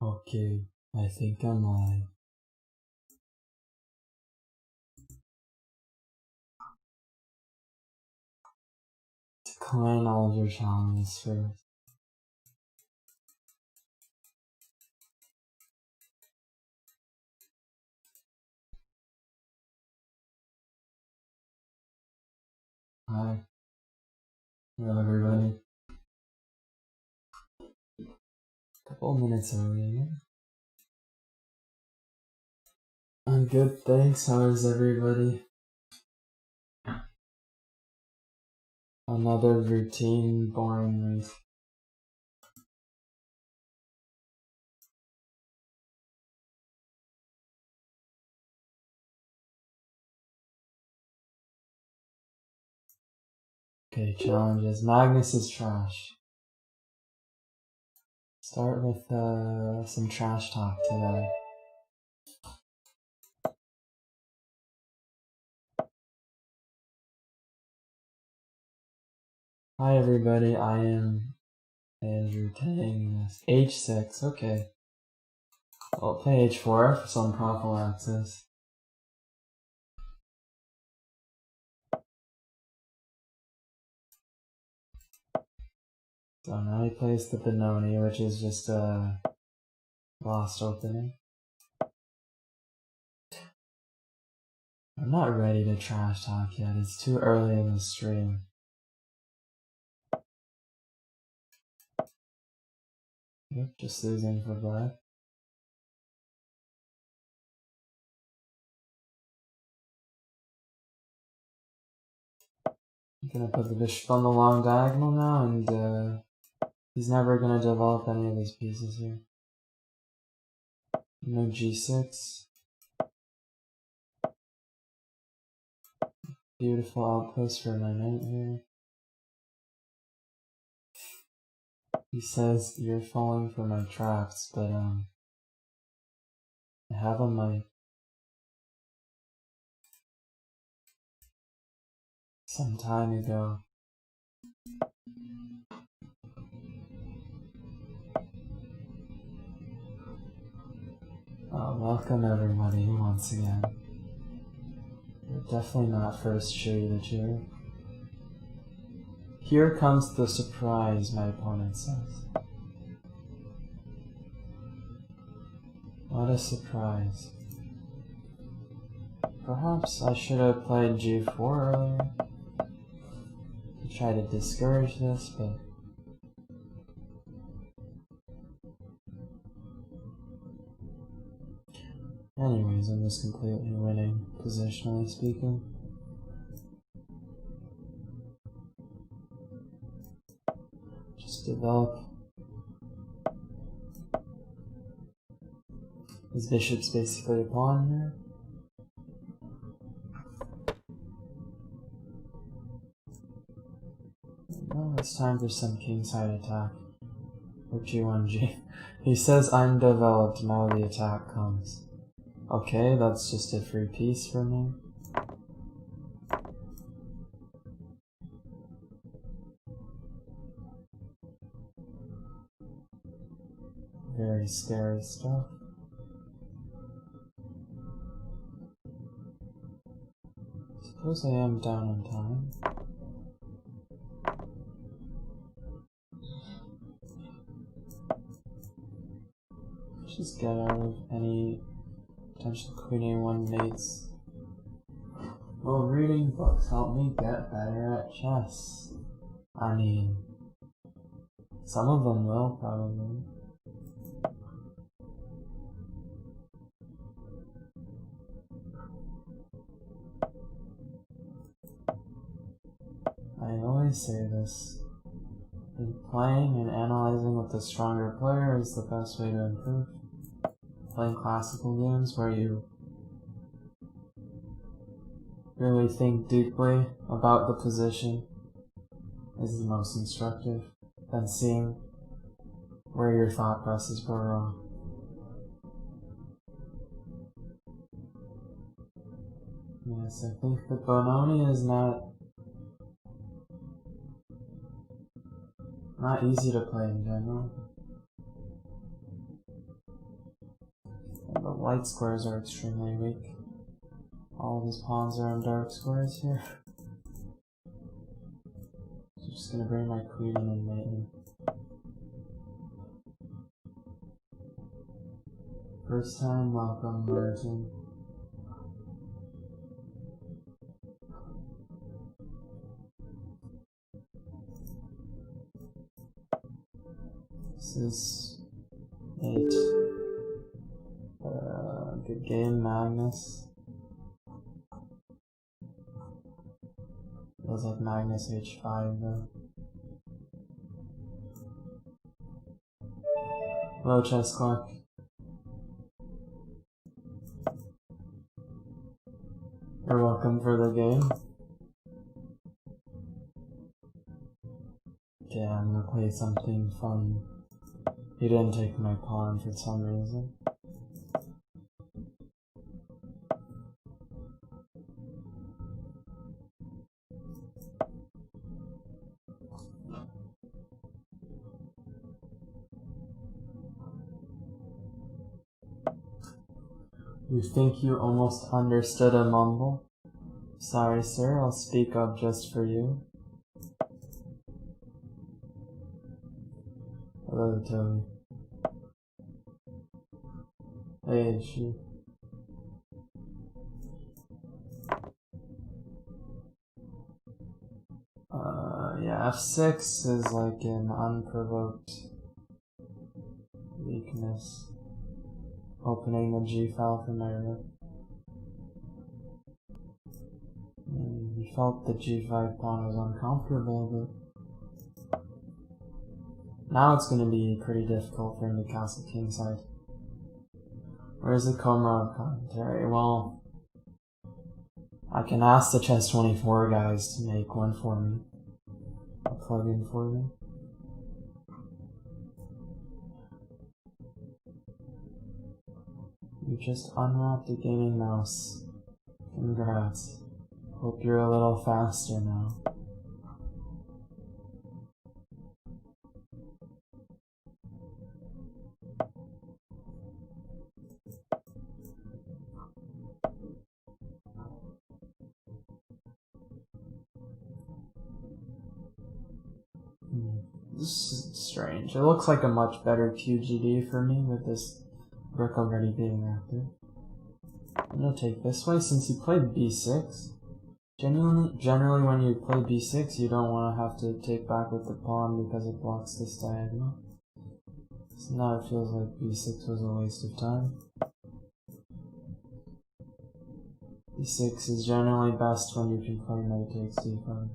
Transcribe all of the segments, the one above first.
Okay, I think I'm live. Decline all of your challenges first. Hi. Hello everybody. Couple minutes early. I'm good, thanks. How is everybody? Another routine, boring week. Okay, challenges. Magnus is trash. Start with some trash talk today. Hi everybody, I am Andrew Tang. H6, okay. I'll play H4 for some prophylaxis. So now he plays the Benoni, which is just a lost opening. I'm not ready to trash talk yet, it's too early in the stream. Yep, just losing for black. I'm gonna put the bishop on the long diagonal now, and he's never gonna develop any of his pieces here. No g6. Beautiful outpost for my knight here. He says you're falling for my traps, but I have on my some time ago. Welcome everybody once again. You're definitely not first tree to cheer. Here comes the surprise, my opponent says. What a surprise. Perhaps I should have played g4 earlier to try to discourage this, but anyways, I'm just completely winning, positionally speaking. Just develop. His bishop's basically a pawn here. Well, it's time for some kingside attack. Or g1g. He says I'm developed, now the attack comes. Okay, that's just a free piece for me. Very scary stuff. Suppose I am down on time. Just get out of any potential queen a1 mates. Will reading books help me get better at chess? I mean, some of them will, probably. I always say this. Playing and analyzing with a stronger player is the best way to improve. Playing classical games where you really think deeply about the position is the most instructive than seeing where your thought processes were wrong. Yes, I think the Benoni is not easy to play in general. light squares are extremely weak. All of his pawns are on dark squares here. So I'm just gonna bring my queen in and mate him. First time, welcome, Merton. This is 8. Good game, Magnus. Feels like Magnus H5 though. Low chess clock. You're welcome for the game. Okay, I'm gonna play something fun. He didn't take my pawn for some reason. You think you almost understood a mumble? Sorry, sir, I'll speak up just for you. Hello, Toby. Hey, she. Yeah, F6 is like an unprovoked weakness. Opening the G file from my rook. He felt the G5 pawn was uncomfortable, but now it's going to be pretty difficult for him to castle kingside. Where's the Komarov commentary? Well, I can ask the Chess24 guys to make one for me. A plugin for me. You just unwrapped a gaming mouse. Congrats. Hope you're a little faster now. This is strange. It looks like a much better QGD for me with this rook already being active. I'm gonna take this way since he played b6. Generally when you play b6 you don't want to have to take back with the pawn because it blocks this diagonal. So now it feels like b6 was a waste of time. b6 is generally best when you can play knight takes d5.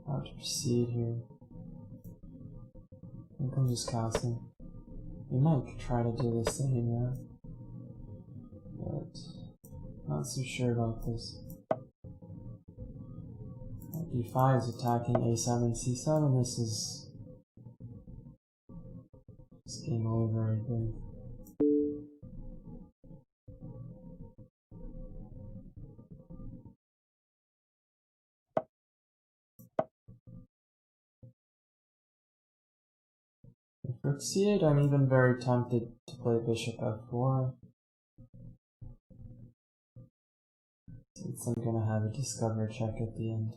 How to proceed here? I think I'm just castling. We might try to do the same, yeah. But not so sure about this. b5 is attacking a7, c7. This is game over, I think. Rook c8, I'm even very tempted to play bishop f4. Since I'm gonna have a discover check at the end.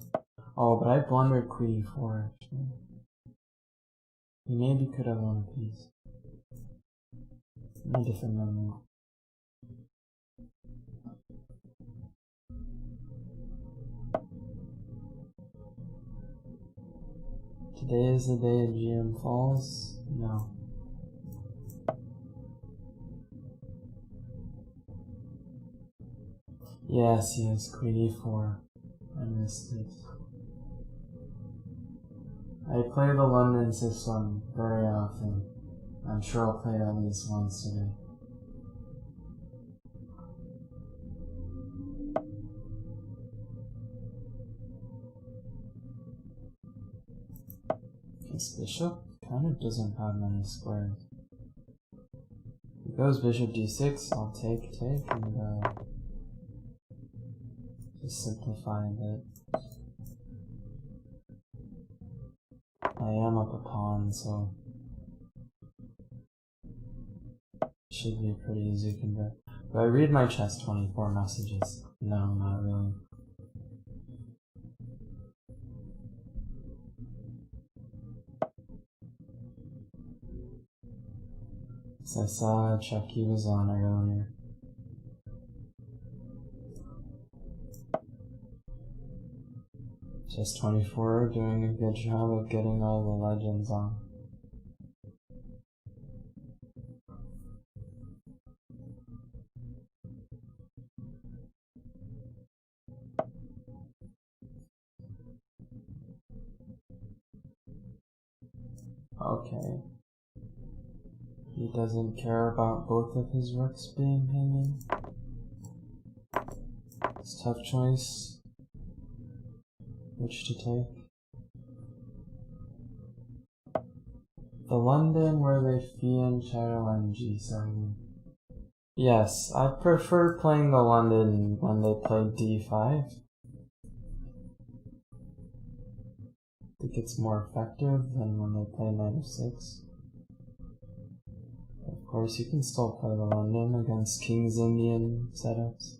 Oh, but I blundered queen e4 actually. He maybe could have won a piece. In a different moment. Today is the day of GM falls? No. Yes, queen e4. I missed it. I play the London system very often. I'm sure I'll play it at least once today. This bishop kind of doesn't have many squares. Goes bishop d6, I'll take, and just simplify a bit. I am up a pawn, so should be pretty easy to convert. Do I read my chess 24 messages? No, not really. So I saw a check he was on earlier. Chess 24 doing a good job of getting all the legends on. Okay. He doesn't care about both of his rooks being hanging. It's a tough choice. Which to take? The London where they Fian Channel G7. Yes, I prefer playing the London when they play D5. I think it's more effective than when they play knight f6. Of course, you can still play the London against King's Indian setups.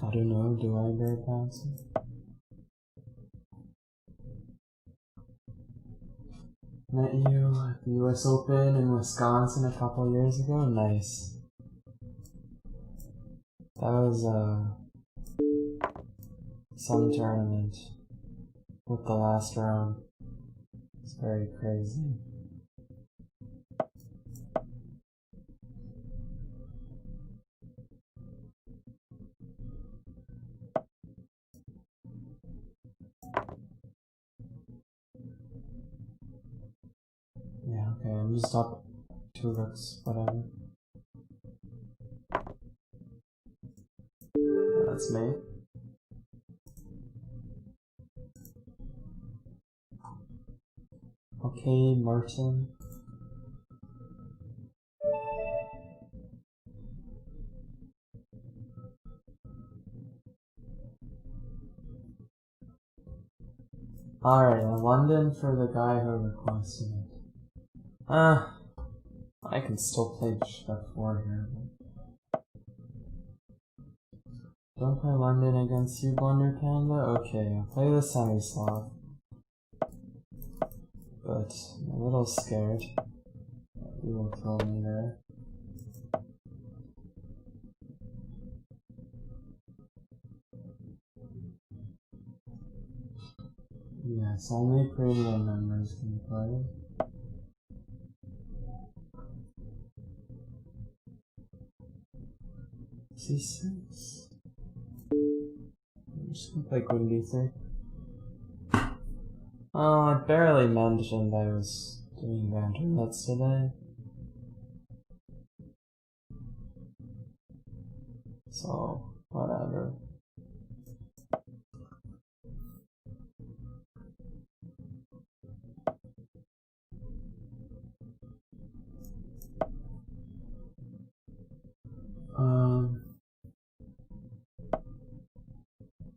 I don't know, do I bird bounce? Met you at the US Open in Wisconsin a couple years ago? Nice. That was some tournament with the last round. It's very crazy. Yeah, okay, I'm just up 2 rooks, whatever. Yeah, that's me. Okay, Martin. Alright, London for the guy who requested it. I can still play f4 here. Don't play London against you, Blunder Panda? Okay, I'll play the semi-Slav. But I'm a little scared that you will kill me there. Yes, only premium members can play. C6. I'm just gonna play Queen D3. Oh, I barely mentioned I was doing Banter Blitz today. So, whatever.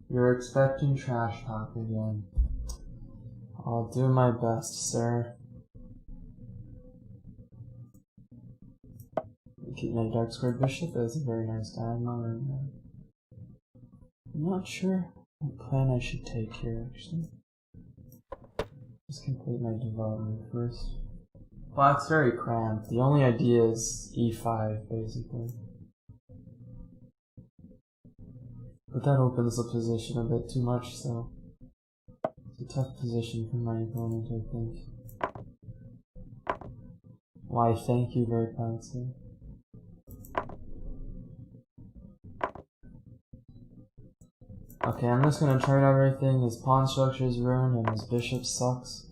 You're expecting trash talk again. I'll do my best, sir. Keep my dark squared bishop. That's a very nice diagonal right now. I'm not sure what plan I should take here, actually. Just complete my development first. Black's very cramped. The only idea is e5, basically. But that opens the position a bit too much, so it's a tough position for my opponent, I think. Why, thank you very kindly. Okay, I'm just gonna chart everything. His pawn structure is ruined and his bishop sucks.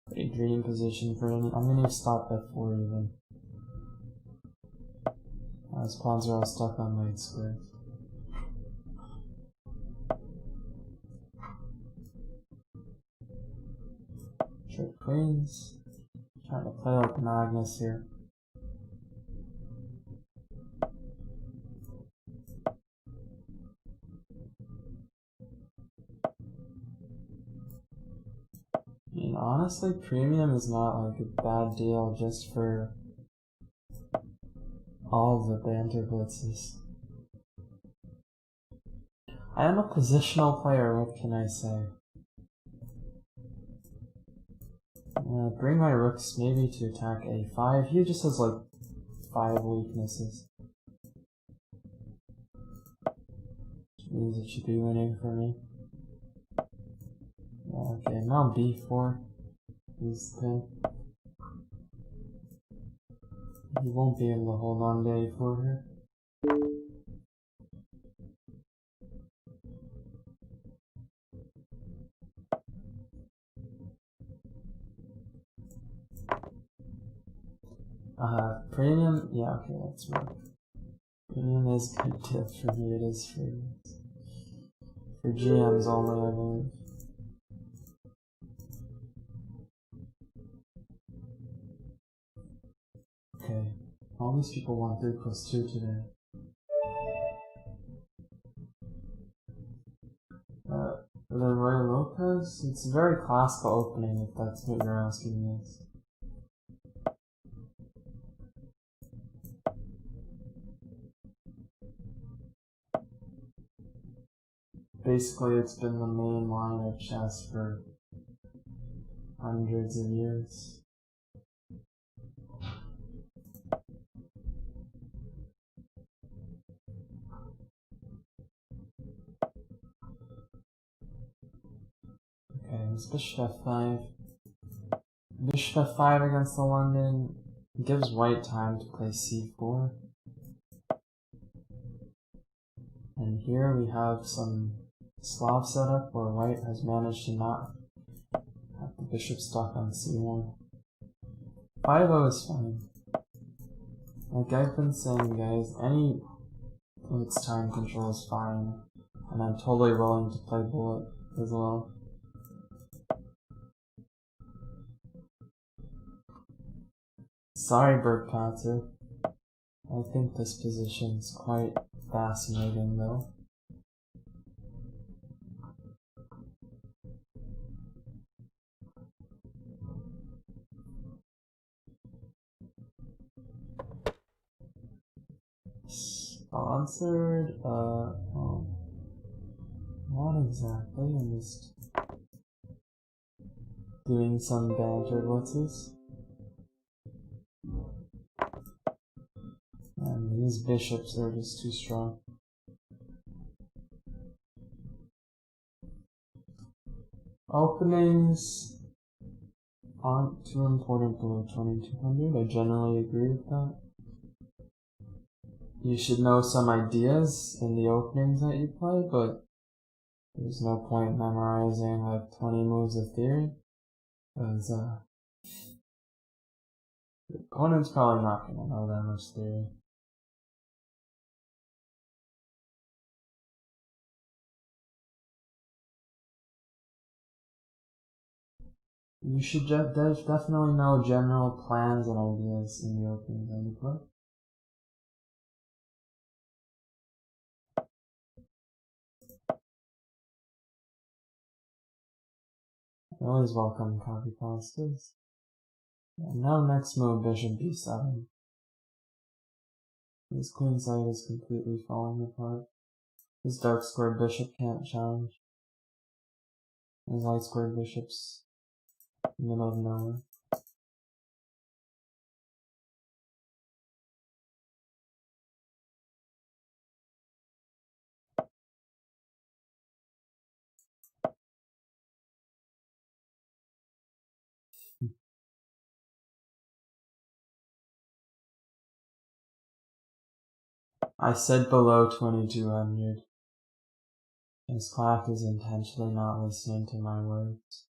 Pretty dream position for him. I'm gonna stop f4 even. His pawns are all stuck on knight squares. Straight queens. Trying to play like Magnus here. I mean, honestly, premium is not like a bad deal just for all the Banter Blitzes. I am a positional player, what can I say? Bring my rooks maybe to attack a5. He just has like 5 weaknesses. Which means it should be winning for me. Okay, now b4. He's the pin. He won't be able to hold on to a4 here. Premium? Yeah, okay, that's right. Premium is a good tip for me, it is for GMs only, I believe. Okay, all these people want 3+2 today. The Roy Lopez? It's a very classical opening, if that's what you're asking me. Basically, it's been the main line of chess for hundreds of years. Okay, it's bishop f5. Bishop f5 against the London gives white time to play c4. And here we have some Slav setup where white has managed to not have the bishop stuck on c1. 5-0 is fine. Like I've been saying, guys, any blitz time control is fine. And I'm totally willing to play bullet as well. Sorry, Bert Patzer. I think this position's quite fascinating, though. Sponsored? Not exactly. I'm just doing some banter blitzes. And these bishops are just too strong. Openings aren't too important below 2200. I generally agree with that. You should know some ideas in the openings that you play, but there's no point memorizing like 20 moves of theory, because the opponent's probably not going to know that much theory. You should definitely know general plans and ideas in the openings that you play. You're always welcome copy pastas. And now next move, bishop b7. His queen side is completely falling apart. His dark squared bishop can't challenge. His light squared bishop's middle of nowhere. I said below 2200. His clock is intentionally not listening to my words.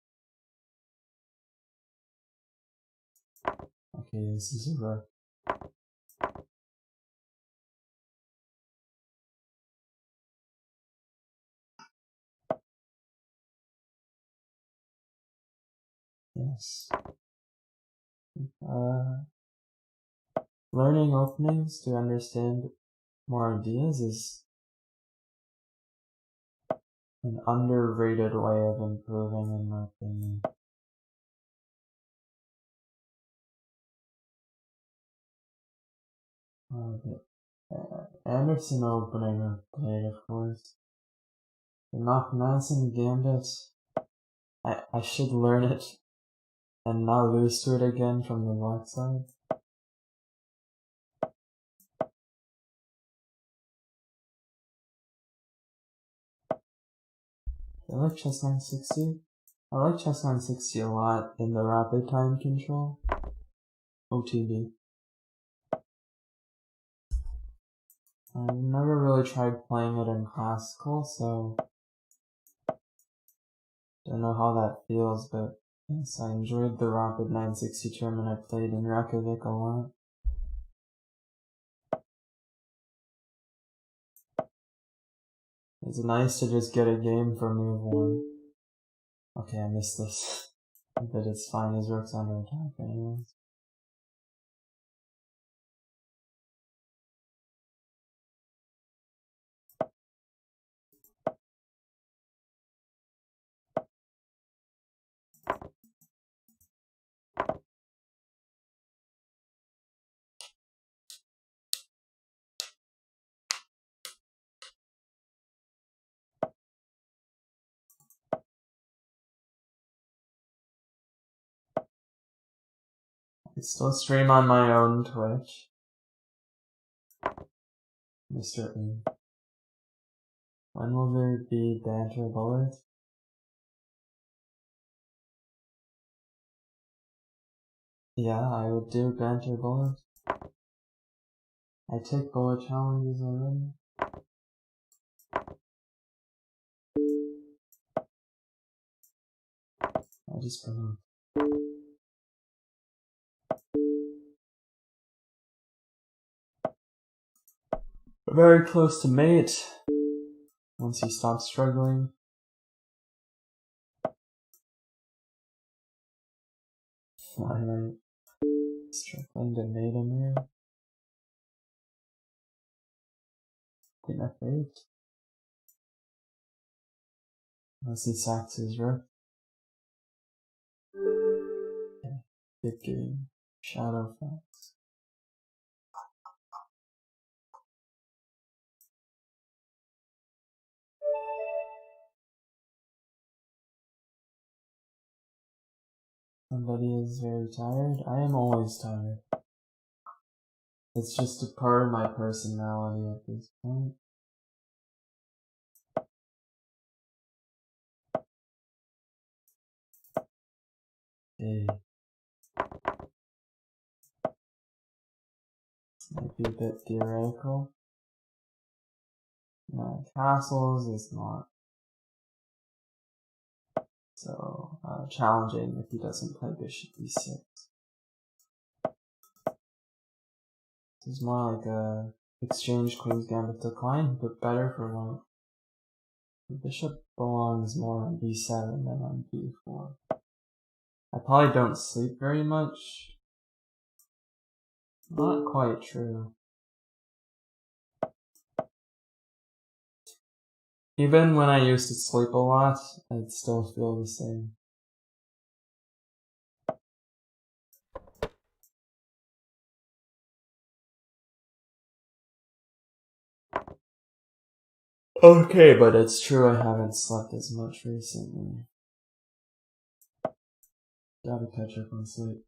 Okay, this is a rook. Yeah, Yes. Learning openings to understand more ideas is an underrated way of improving, in my opinion. Anderson opening I've played, of course. The Knock Manson Gambit. I should learn it and not lose to it again from the black side. I like chess 960. I like chess 960 a lot in the rapid time control. OTB. I've never really tried playing it in classical, so don't know how that feels, but yes, I enjoyed the rapid 960 tournament I played in Reykjavik a lot. It's nice to just get a game for move 1. Okay, I missed this. But it's fine, his rook's under attack anyways. I still stream on my own Twitch. Mr. E. When will there be Banter Blitz? Yeah, I would do Banter Blitz. I take bullet challenges already. I just promote. Very close to mate. Once you stop struggling. Why am I struggling to mate him here? Queen F8. Unless he sacks his rook. Okay. Good game. Shadow Fox. Somebody is very tired. I am always tired. It's just a part of my personality at this point. Okay. This might be a bit theoretical. No, castles is not so challenging if he doesn't play bishop e6. This is more like a exchange queen's gambit decline, but better for white. The bishop belongs more on b7 than on b4. I probably don't sleep very much. Not quite true. Even when I used to sleep a lot, I'd still feel the same. Okay, but it's true I haven't slept as much recently. Gotta catch up on sleep.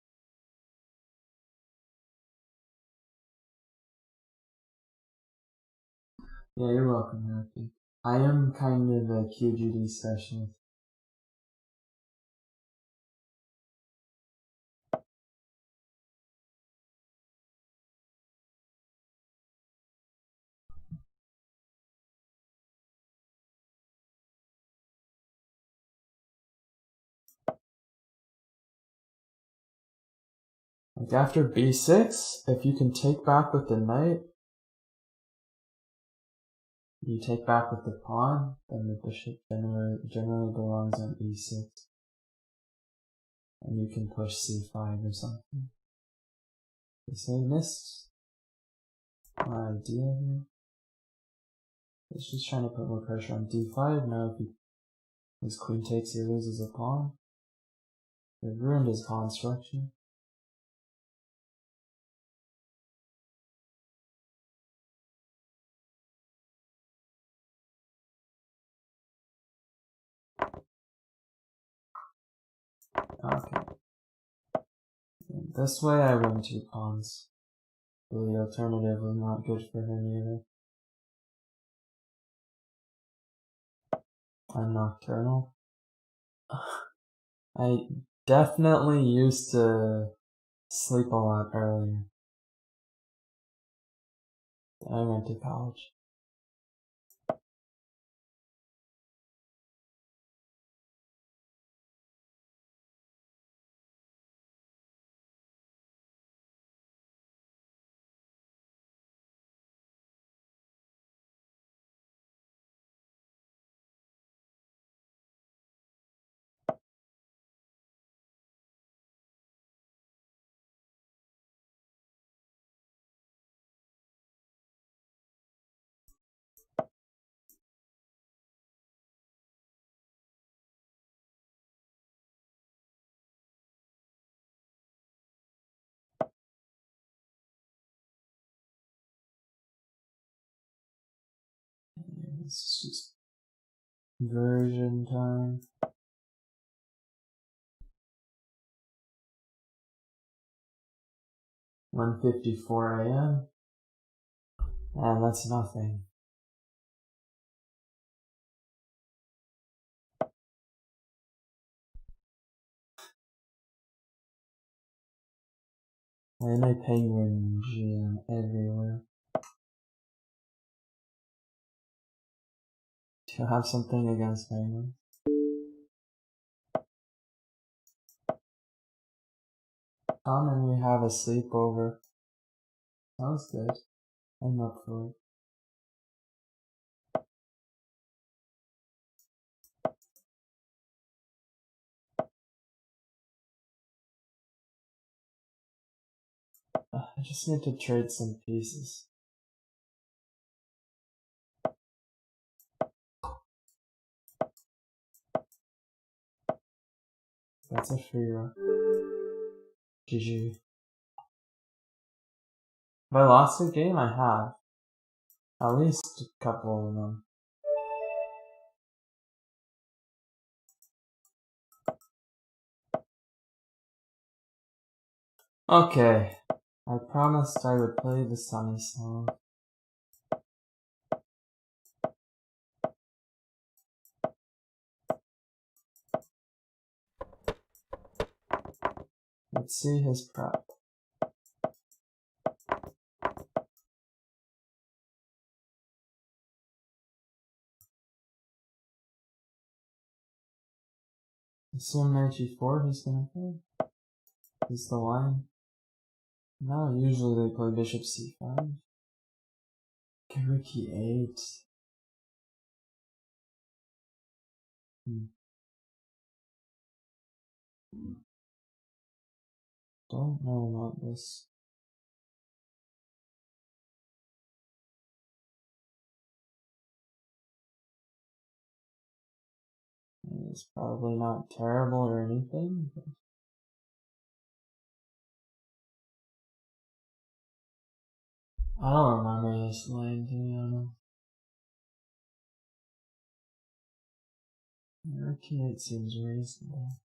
Yeah, you're welcome, Happy. I am kind of a QGD specialist. Like after b6, if you can take back with the knight, you take back with the pawn, then the bishop generally belongs on e6. And you can push c5 or something. They say missed my idea here. It's just trying to put more pressure on d5. Now if his queen takes, he loses a pawn. They've ruined his pawn structure. Okay. And this way I win 2 pawns. But the alternative was not good for him either. I'm nocturnal. I definitely used to sleep a lot earlier. I went to college. This is just version time. (1:54 a.m.) And that's nothing. And a penguin GM everywhere. Do you have something against penguins? Come and we have a sleepover. Sounds good. I'm up for it. I just need to trade some pieces. That's a free rock. GG. Have I lost a game? I have. At least a couple of them. Okay. I promised I would play the Sunny song. Let's see his prep. Assume knight g4 he's gonna play. Is the line. No, usually they play bishop c5. Rook e8. Don't know about this. It's probably not terrible or anything. But I don't remember this line, to be honest. Rook e8 seems reasonable.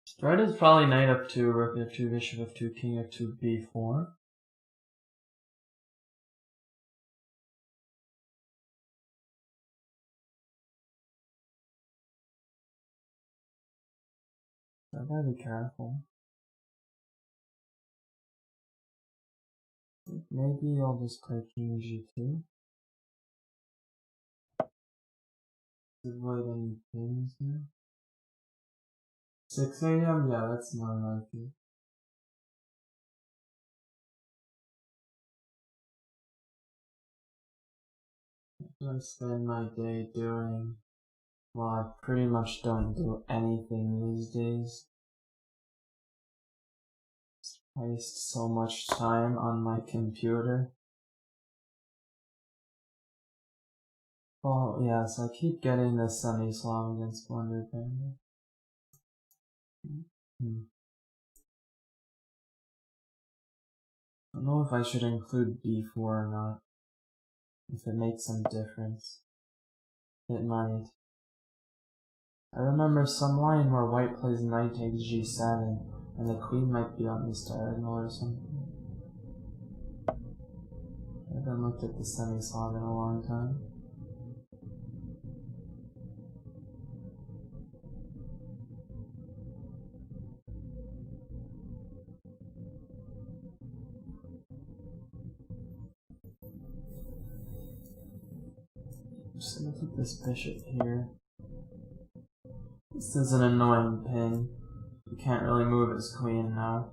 Start is probably knight f2, rook f2, bishop f2, king f2, b4. So I gotta be careful. Maybe I'll just play king g2. Avoid any pins here. 6 a.m? Yeah, that's more likely. What do I spend my day doing? Well, I pretty much don't do anything these days. I waste so much time on my computer. Oh, yes, I keep getting the semi-slam against Banter Blitz. I don't know if I should include b4 or not. If it makes some difference. It might. I remember some line where white plays knight takes g7, and the queen might be on this diagonal or something. I haven't looked at the semi-slog in a long time. I'm just gonna put this bishop here. This is an annoying pin. You can't really move his queen now.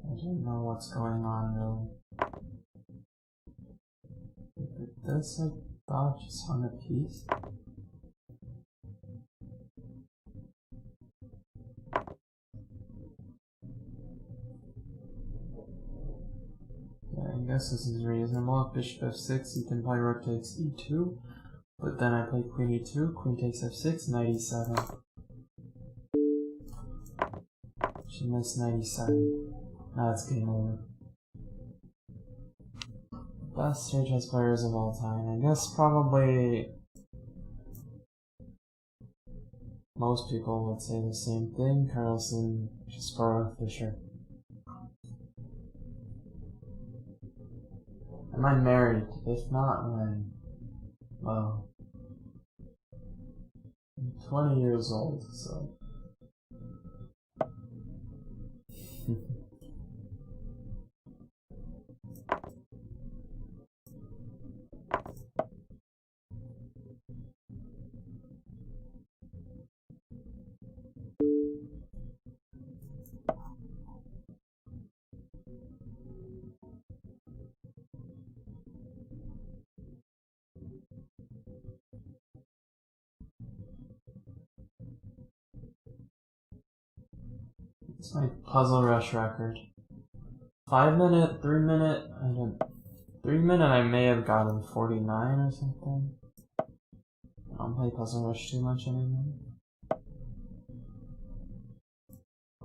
I don't know what's going on really. But this, I thought, just hung a piece. I guess this is reasonable. If bishop f6, you can play rook takes e2, but then I play queen e2, queen takes f6, knight e7. She missed knight e7. Now it's game over. Best stage chess players of all time. I guess probably most people would say the same thing. Carlsen, Kasparov, Fischer. Am I married? If not, when? Well, I'm 20 years old, so. It's my Puzzle Rush record. 5 minute, 3 minute, 3 minute I may have gotten 49 or something. I don't play Puzzle Rush too much anymore.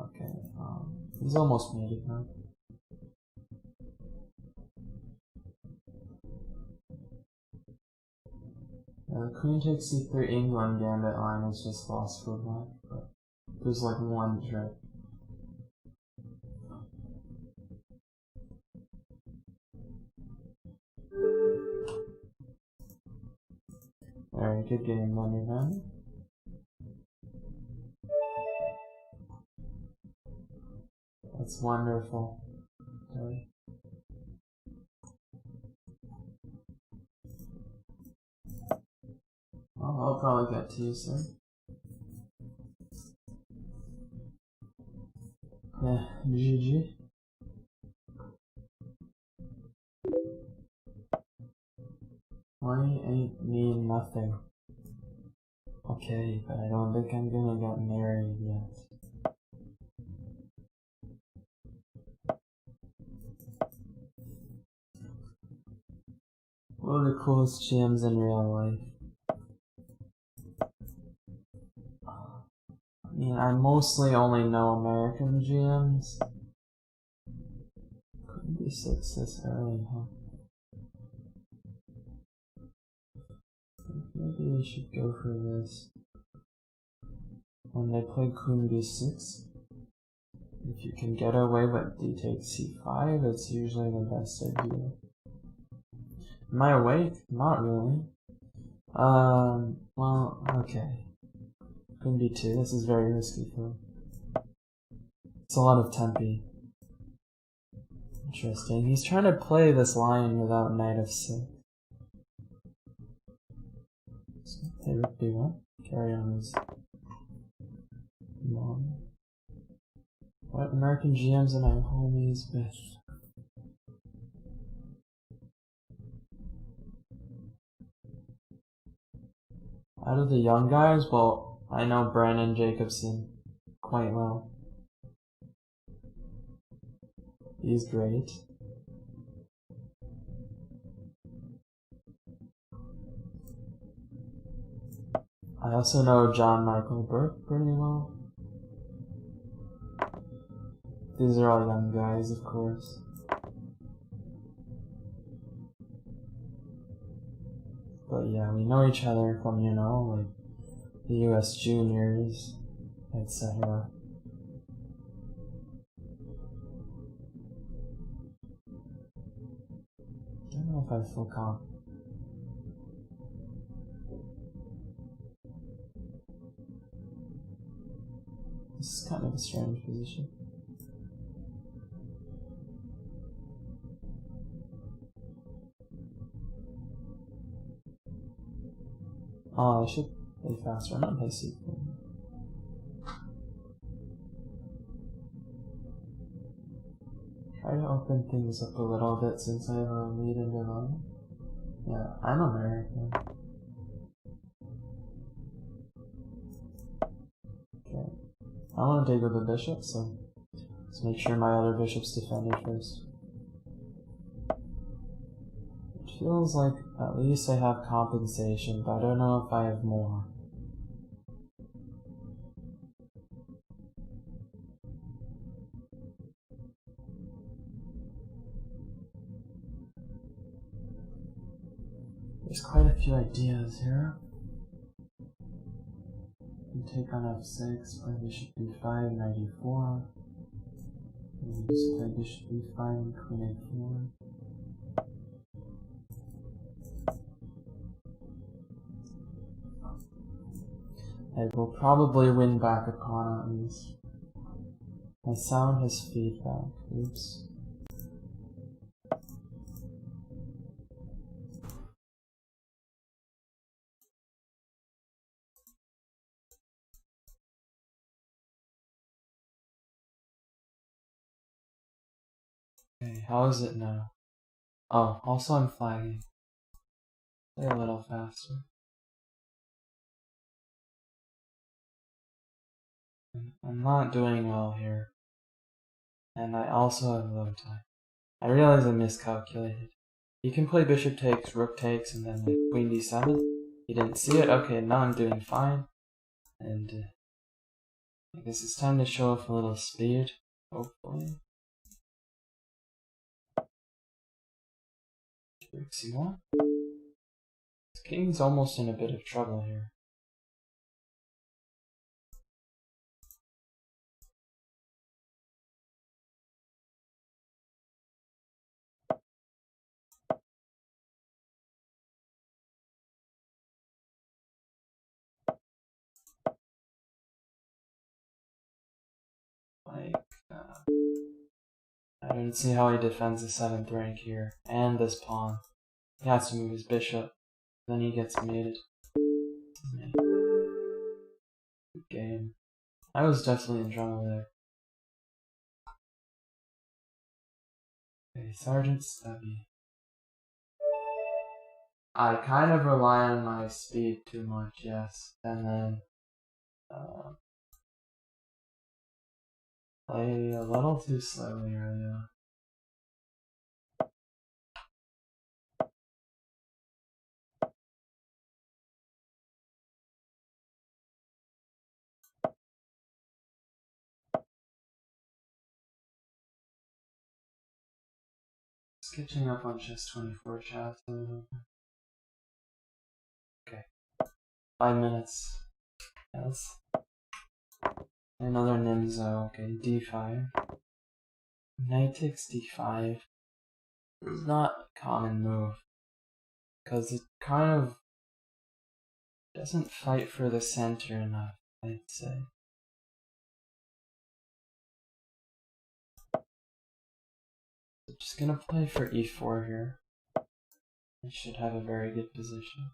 Okay, he's almost made it now. The queen takes c3 England gambit line is just lost for black, but there's like one trick. Alright, good game, Wonderman. That's wonderful. Okay. Well, I'll probably get to you soon. Yeah, GG. Money ain't mean nothing. Okay, but I don't think I'm gonna get married yet. What are the coolest GMs in real life? I mean, I mostly only know American GMs. Couldn't be 6 this early, huh? Maybe we should go for this. When they play Queen b6, if you can get away with d takes c5, it's usually the best idea. Am I awake? Not really. Well, okay. Queen b2, this is very risky for him. It's a lot of tempi. Interesting. He's trying to play this line without knight f6. So play rook b1. Carry on his long. What American GMs am I homies with? Out of the young guys, well, I know Brandon Jacobson quite well. He's great. I also know John Michael Burke pretty well. These are all young guys, of course. But yeah, we know each other from, you know, like the US Juniors, etc. I don't know if I feel confident. This is kind of a strange position. Oh, I should play faster. I'm not play C4. Try to open things up a little bit since I have a lead in Milan. Yeah, I'm American. Okay. I want to dig with the bishop, so let's make sure my other bishop's defended first. It feels like at least I have compensation, but I don't know if I have more. There's quite a few ideas here. You take on f6, play bishop b5, knight e4. You just play bishop b5 and queen a4. I will probably win back a pawn at least. My sound has feedback. Oops. Okay, how is it now? Oh, also I'm flagging. Play a little faster. I'm not doing well here. And I also have low time. I realize I miscalculated. You can play bishop takes, rook takes, and then like queen d7. You didn't see it? Okay, now I'm doing fine. And I guess it's time to show off a little speed, hopefully. Rook c1. This king's almost in a bit of trouble here. Like, I don't see how he defends the 7th rank here, and this pawn. He has to move his bishop, then he gets mated. Good game. I was definitely in trouble there. Okay, Sergeant Stubby. I kind of rely on my speed too much, yes, and then play a little too slowly early on. Sketching up on chess 24 chat. Okay. 5 minutes. Yes. Another Nimzo. Okay, d5. Knight takes d5. It's not a common move. Because it kind of doesn't fight for the center enough, I'd say. So just gonna play for e4 here. I should have a very good position.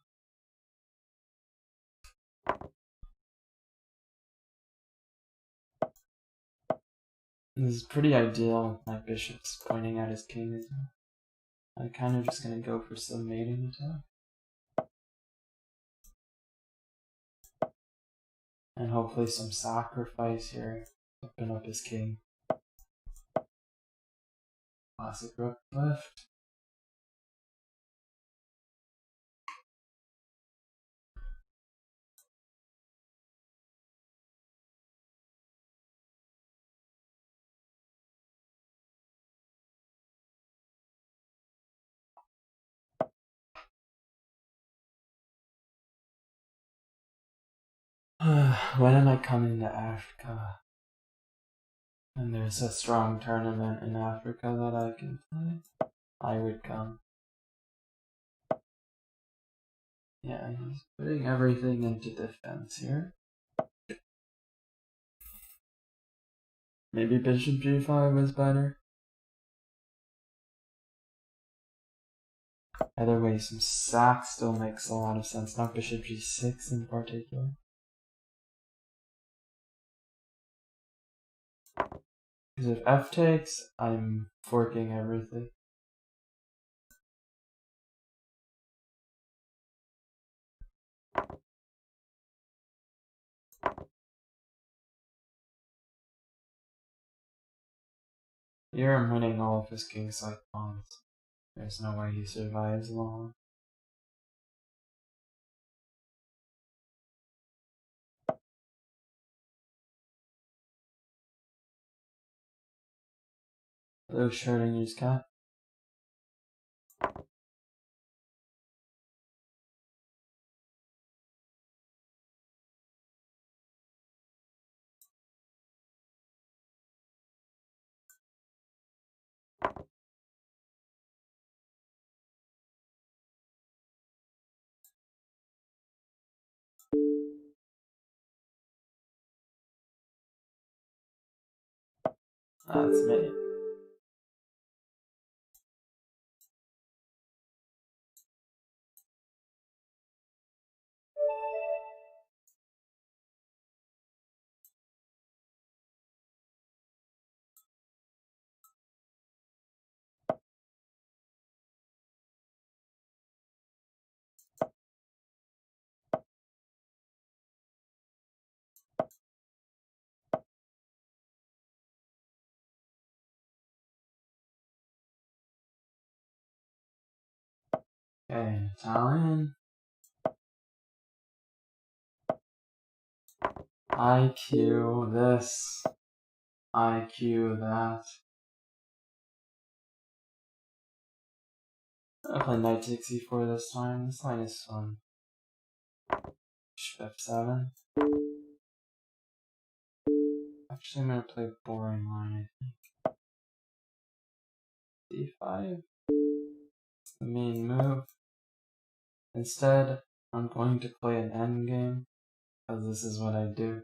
This is pretty ideal. My bishop's pointing at his king as well. I'm kind of just gonna go for some mating attack. And hopefully some sacrifice here. Open up his king. Classic rook left. When am I coming to Africa? And there's a strong tournament in Africa that I can play. I would come. Yeah, he's putting everything into defense here. Maybe bishop g5 was better. Either way, some sack still makes a lot of sense, not bishop g6 in particular. Because if f takes, I'm forking everything. Here I'm winning all of his king-side pawns. There's no way he survives long. Hello, Schrodinger's cat. That's me. Okay, Italian. IQ this. IQ that. I'll play knight takes e4 this time. This line is fun. Bishop f7. Actually, I'm gonna play a boring line, I think. d5. It's the main move. Instead, I'm going to play an endgame, because this is what I do.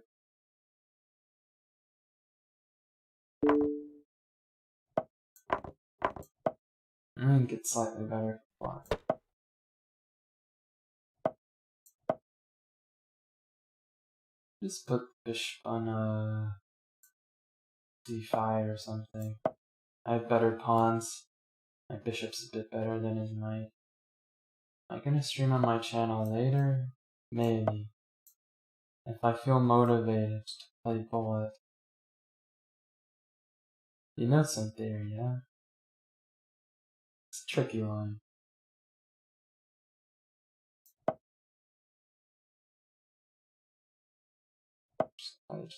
I think it's slightly better for black. Just put bishop on a d5 or something. I have better pawns. My bishop's a bit better than his knight. Am I gonna stream on my channel later? Maybe. If I feel motivated to play bullet. You know some theory, yeah? It's a tricky line. And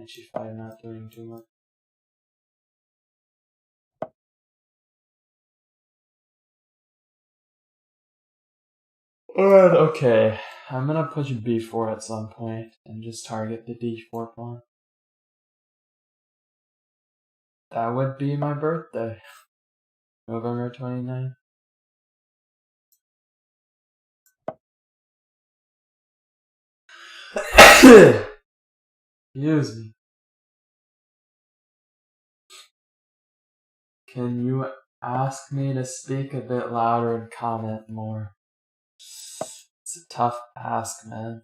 g5 not doing too much. Alright, okay. I'm gonna push b4 at some point and just target the d4 pawn. That would be my birthday. November 29th. Excuse me. Can you ask me to speak a bit louder and comment more? It's a tough ask, man.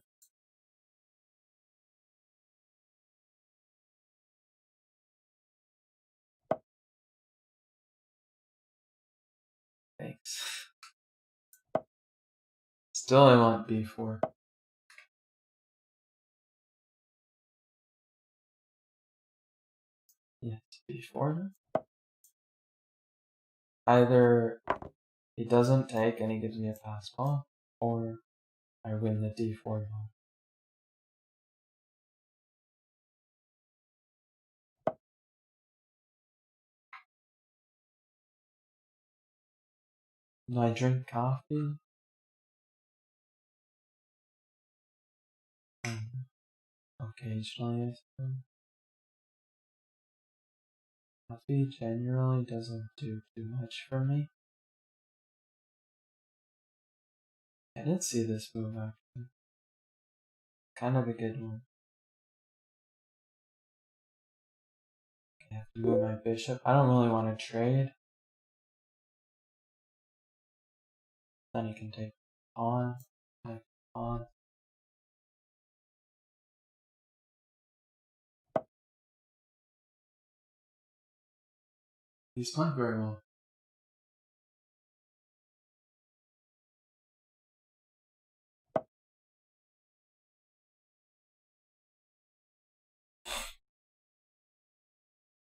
Thanks. Still, I want b4. Yes, b4. Either he doesn't take and he gives me a pass pawn, or I win the d4 pawn. Do I drink coffee? Occasionally, I suppose. Coffee generally doesn't do too much for me. I did see this move actually. Kind of a good one. Okay, I have to move my bishop. I don't really want to trade. Then he can take pawn, take pawn. He's playing very well.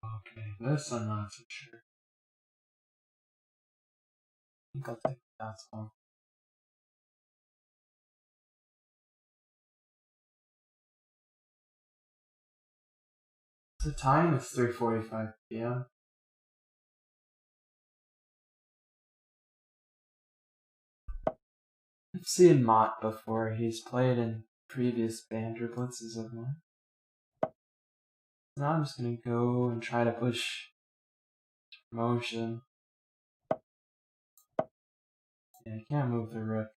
Okay, this I'm not so sure. I think I'll take that one. The time is 3:45 p.m. I've seen Mott before. He's played in previous Banter Blitzes of mine. Now I'm just gonna go and try to push promotion. Yeah, I can't move the rook.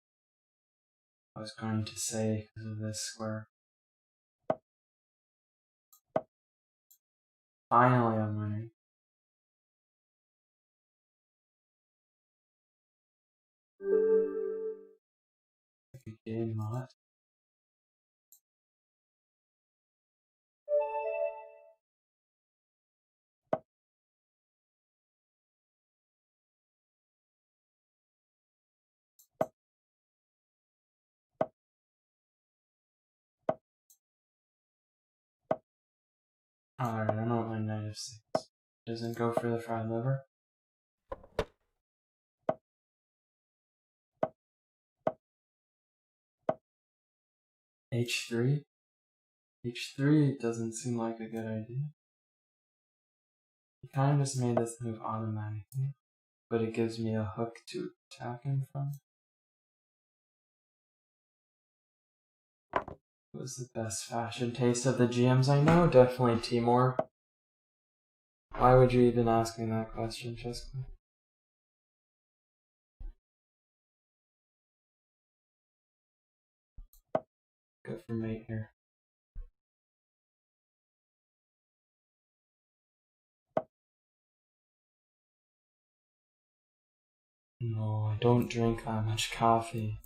I was going to say because of this square. Finally, I'm winning. I could gain Mott. Alright, I don't want my knight f6. Doesn't go for the fried liver. H3. H3 doesn't seem like a good idea. He kind of just made this move automatically, but it gives me a hook to attack him from. What was the best fashion taste of the GMs I know? Definitely Timur. Why would you even ask me that question, Jessica? Go for mate here. No, I don't drink that much coffee.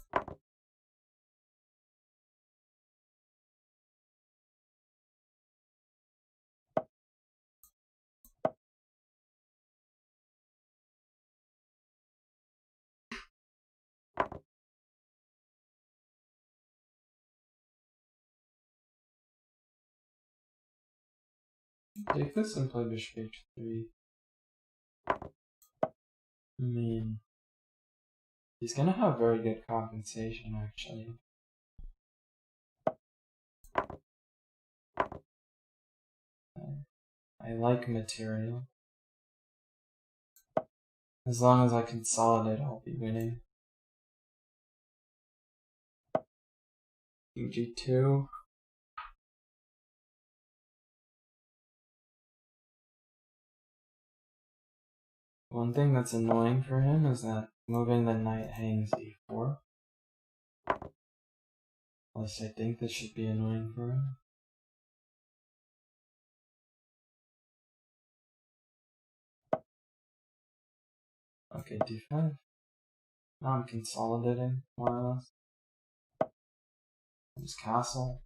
Take this and play bishop h3. I mean, he's gonna have very good compensation actually. I like material. As long as I consolidate, I'll be winning. G2. One thing that's annoying for him is that moving the knight hangs e4. At least I think this should be annoying for him. Okay, d5. Now I'm consolidating, more or less. Just castle.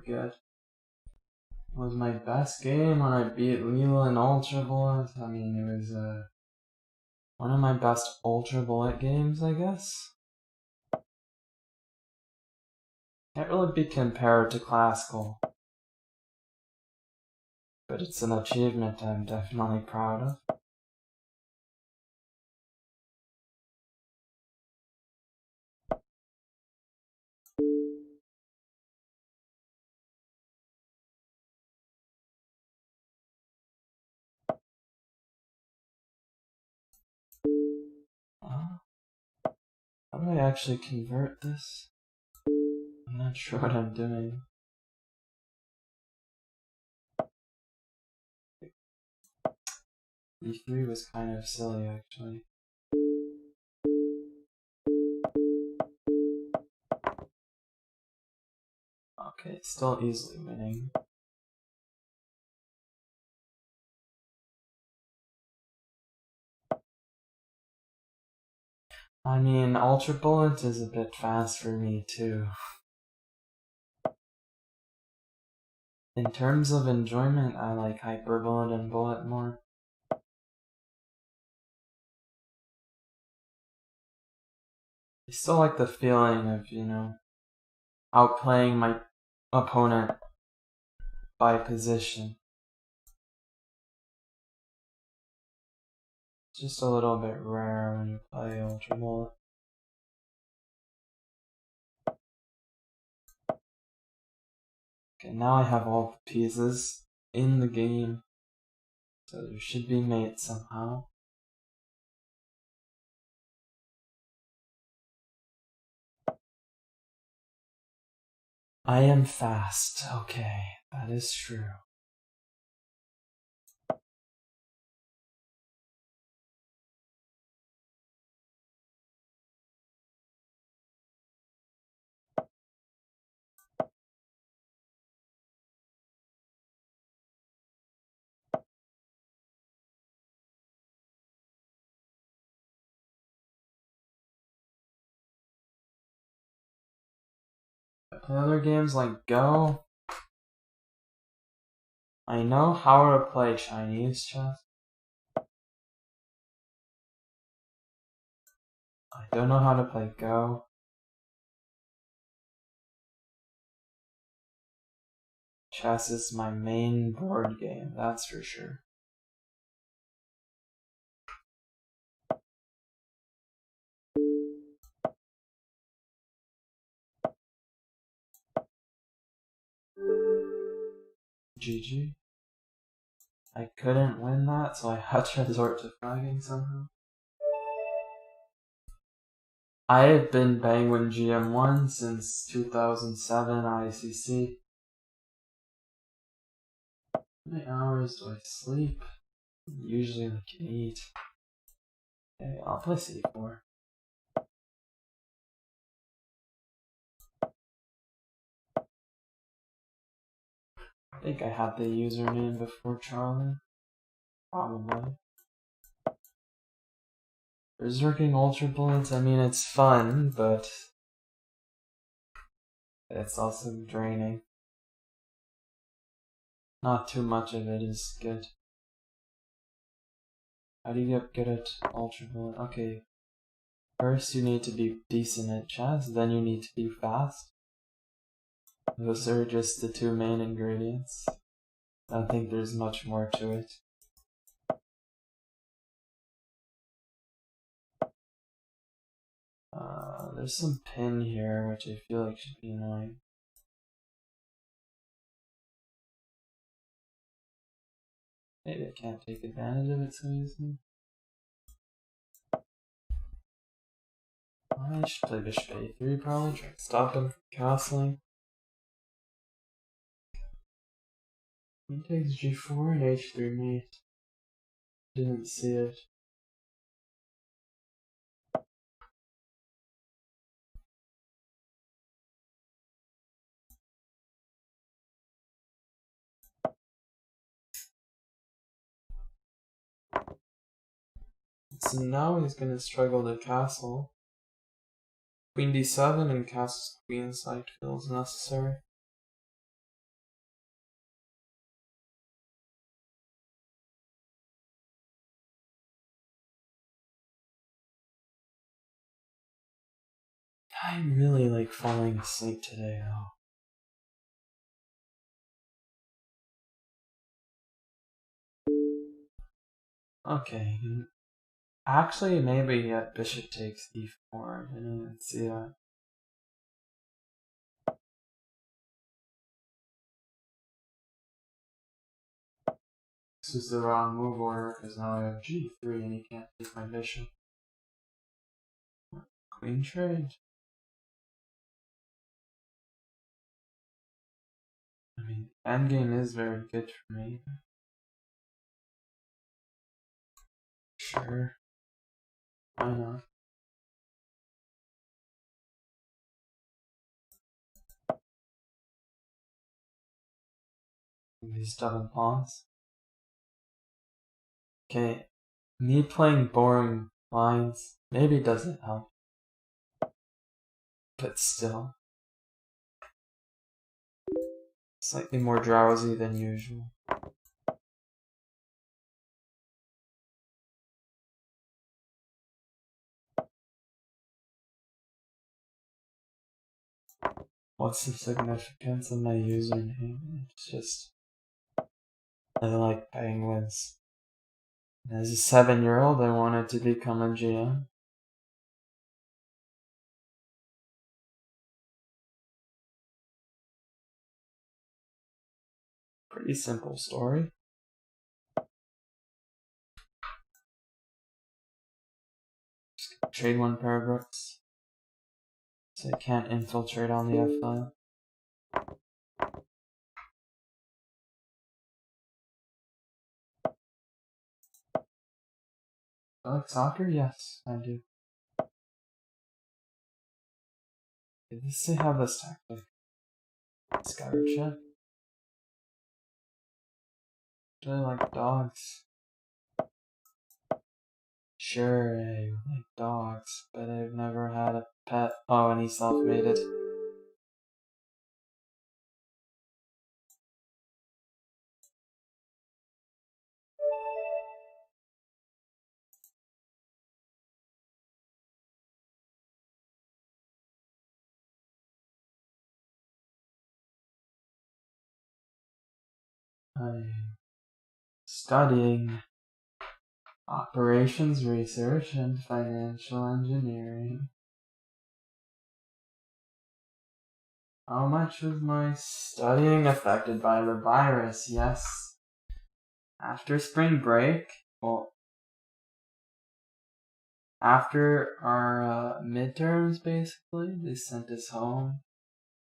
forget. It was my best game when I beat Leland Ultra Bullet. I mean, it was one of my best Ultra Bullet games, I guess. Can't really be compared to Classical. But it's an achievement I'm definitely proud of. How do I actually convert this? I'm not sure what I'm doing. E3 was kind of silly, actually. Okay, still easily winning. I mean, Ultra Bullet is a bit fast for me, too. In terms of enjoyment, I like Hyper Bullet and Bullet more. I still like the feeling of, outplaying my opponent by position. It's just a little bit rare when you play Ultra Bullet. Okay, now I have all the pieces in the game, so there should be mates somehow. I am fast, okay, that is true. Other games like Go, I know how to play Chinese chess. I don't know how to play Go. Chess is my main board game, that's for sure. GG. I couldn't win that, so I had to resort to flagging somehow. I have been Penguin GM1 since 2007 ICC. How many hours do I sleep? Usually like 8. Okay, I'll play C4. I think I had the username before Charlie. Probably. Berserking Ultra Bullets, I mean, it's fun, but it's also draining. Not too much of it is good. How do you get good at Ultra Bullet? Okay. First, you need to be decent at chess, then you need to be fast. Those are just the two main ingredients. I don't think there's much more to it. There's some pin here, which I feel like should be annoying. Maybe I can't take advantage of it so easily. I should play bishop a3 probably, try to stop him from castling. He takes g4 and h3 mate. Didn't see it. So now he's gonna struggle to castle. Queen d7 and castles queenside feels necessary. I really like falling asleep today, though. Okay. Actually, maybe bishop takes e4. I didn't even see that. This is the wrong move order because now I have g3 and he can't take my bishop. Queen trade. I mean, endgame is very good for me. Sure. Why not? These double pawns. Okay, me playing boring lines maybe doesn't help. But still. Slightly more drowsy than usual. What's the significance of my username? It's just I like penguins. As a 7-year-old, I wanted to become a GM. Pretty simple story. Just trade one pair of rooks. So I can't infiltrate on the F file. I like soccer? Yes, I do. Did this say have this tactic? Scatter check? Do I like dogs? Sure, I like dogs, but I've never had a pet. Oh, and he self-made it. I'm studying operations research and financial engineering. How much was my studying affected by the virus? Yes. After spring break, well, after our midterms, basically, they sent us home.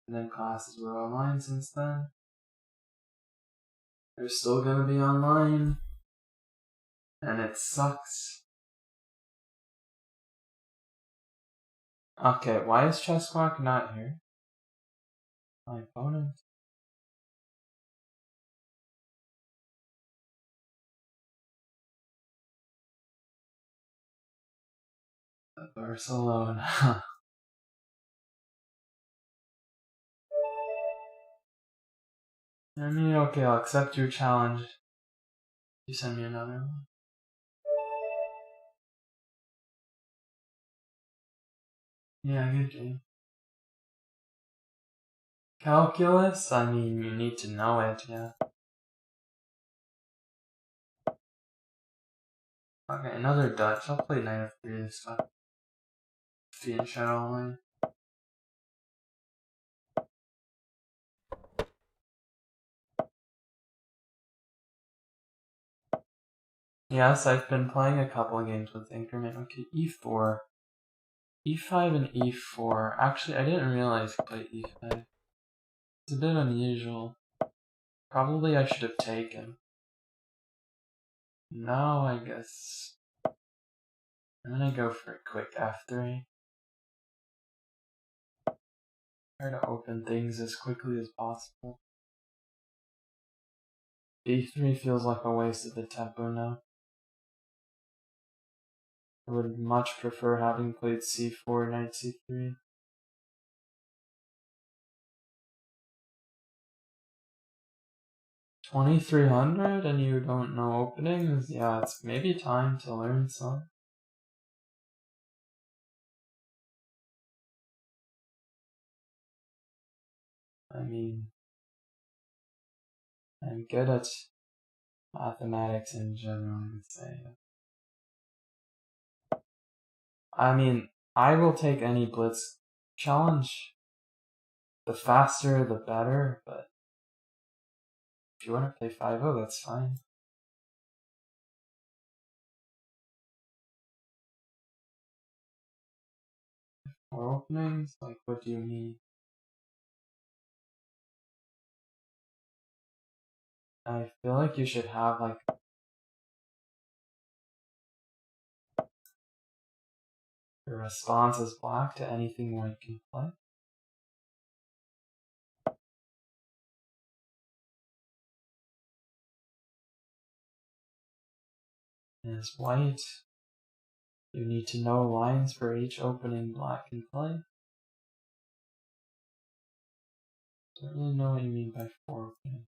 And then classes were online since then. They're still gonna be online. And it sucks. Okay, why is Chessquack not here? My opponent. Barcelona. I mean, okay, I'll accept your challenge. You send me another one. Yeah, good game. Calculus? I mean, you need to know it, yeah. Okay, another Dutch. I'll play Knight of 3 this time. Fiend Shadow Line. Yes, I've been playing a couple of games with Increment. Okay, e4. e5 and e4. Actually, I didn't realize he played e5. It's a bit unusual. Probably I should have taken. No, I guess. I'm gonna go for a quick f3. Try to open things as quickly as possible. e3 feels like a waste of the tempo now. I would much prefer having played c4, knight c3. $2,300 and you don't know openings? Yeah, it's maybe time to learn some. I mean, I'm good at mathematics in general, I would say. I mean, I will take any blitz challenge. The faster, the better, but if you want to play 5-0, that's fine. More openings? Like, what do you mean? I feel like you should have, like, your response is black to anything white can play. As white, you need to know lines for each opening black can play. Don't really know what you mean by 4 openings.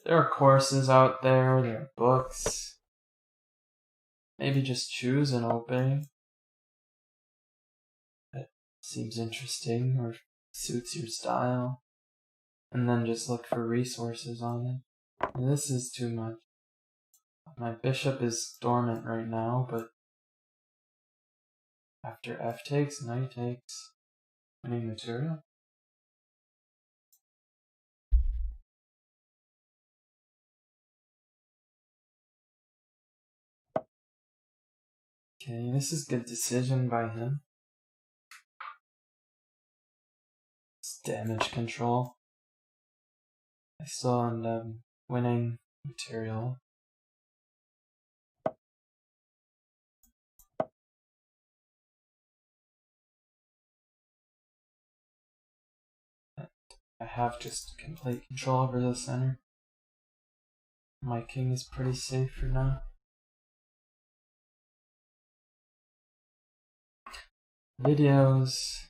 There are courses out there, there are books. Maybe just choose an opening that seems interesting or suits your style, and then just look for resources on it. And this is too much. My bishop is dormant right now, but after f takes, knight takes, winning material. Okay, this is good decision by him. It's damage control. I still end up winning material. I have just complete control over the center. My king is pretty safe for now. Videos.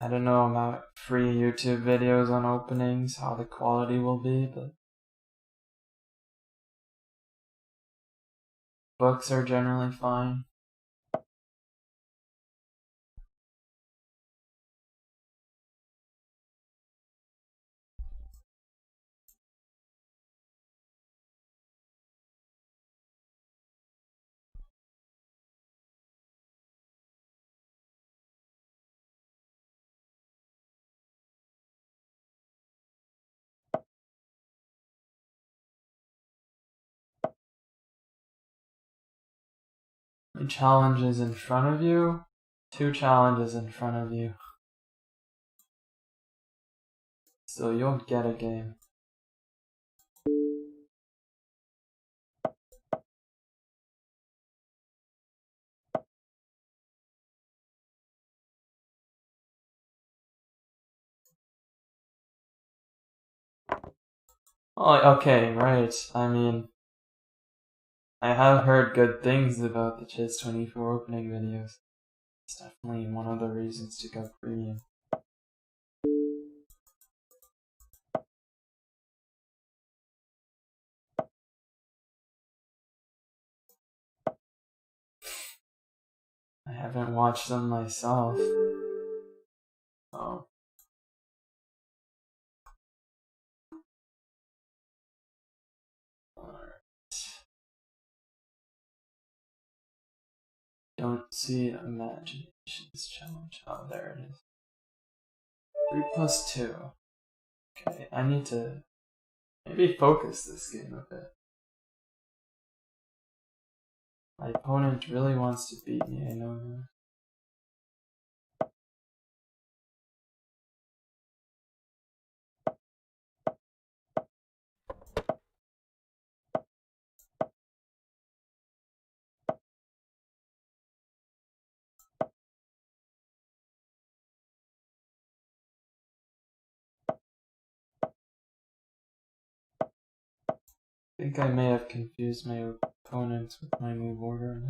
I don't know about free YouTube videos on openings, how the quality will be, but books are generally fine. Challenges in front of you, 2 challenges in front of you. So you'll get a game. Oh, okay, right. I mean, I have heard good things about the Chiz24 opening videos. It's definitely one of the reasons to go premium. I haven't watched them myself. Oh. Don't see Imagination's challenge. Oh, there it is. 3+2. Okay, I need to maybe focus this game a bit. My opponent really wants to beat me, I know that. I think I may have confused my opponents with my move order.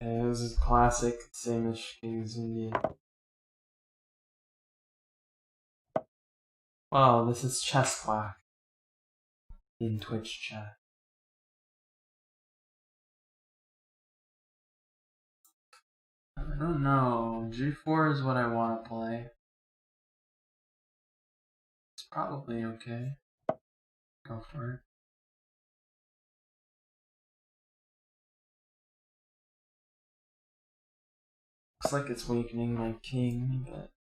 Okay, this is classic, same as King's Indian. Wow, this is Chess Quack in Twitch chat. I don't know. G4 is what I want to play. It's probably okay. Go for it. Looks like it's weakening my king, but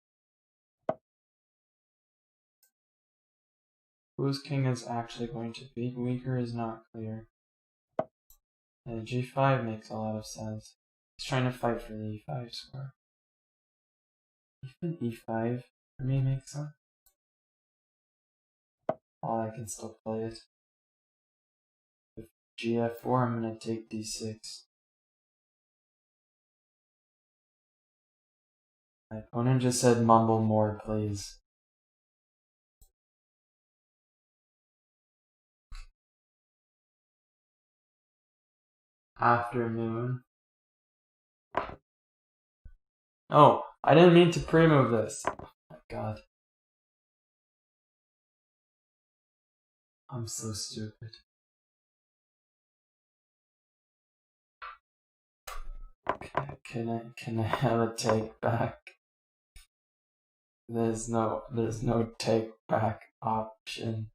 whose king is actually going to be weaker is not clear. G5 makes a lot of sense. He's trying to fight for the E5 square. Even E5 for me makes sense. Oh, I can still play it. With GF4, I'm gonna take D6. My opponent just said mumble more, please. Afternoon. Oh, I didn't mean to pre-move this. Oh my god. I'm so stupid. Okay, can I have a take back? There's no take back option.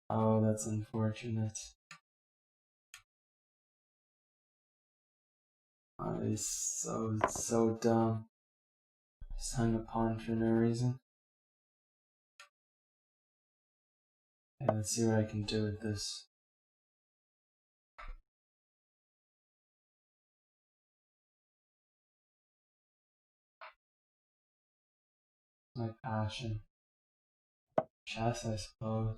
Oh, that's unfortunate. Oh, he's so dumb. Just hung a pawn for no reason. Okay, let's see what I can do with this. My passion. Chess, I suppose.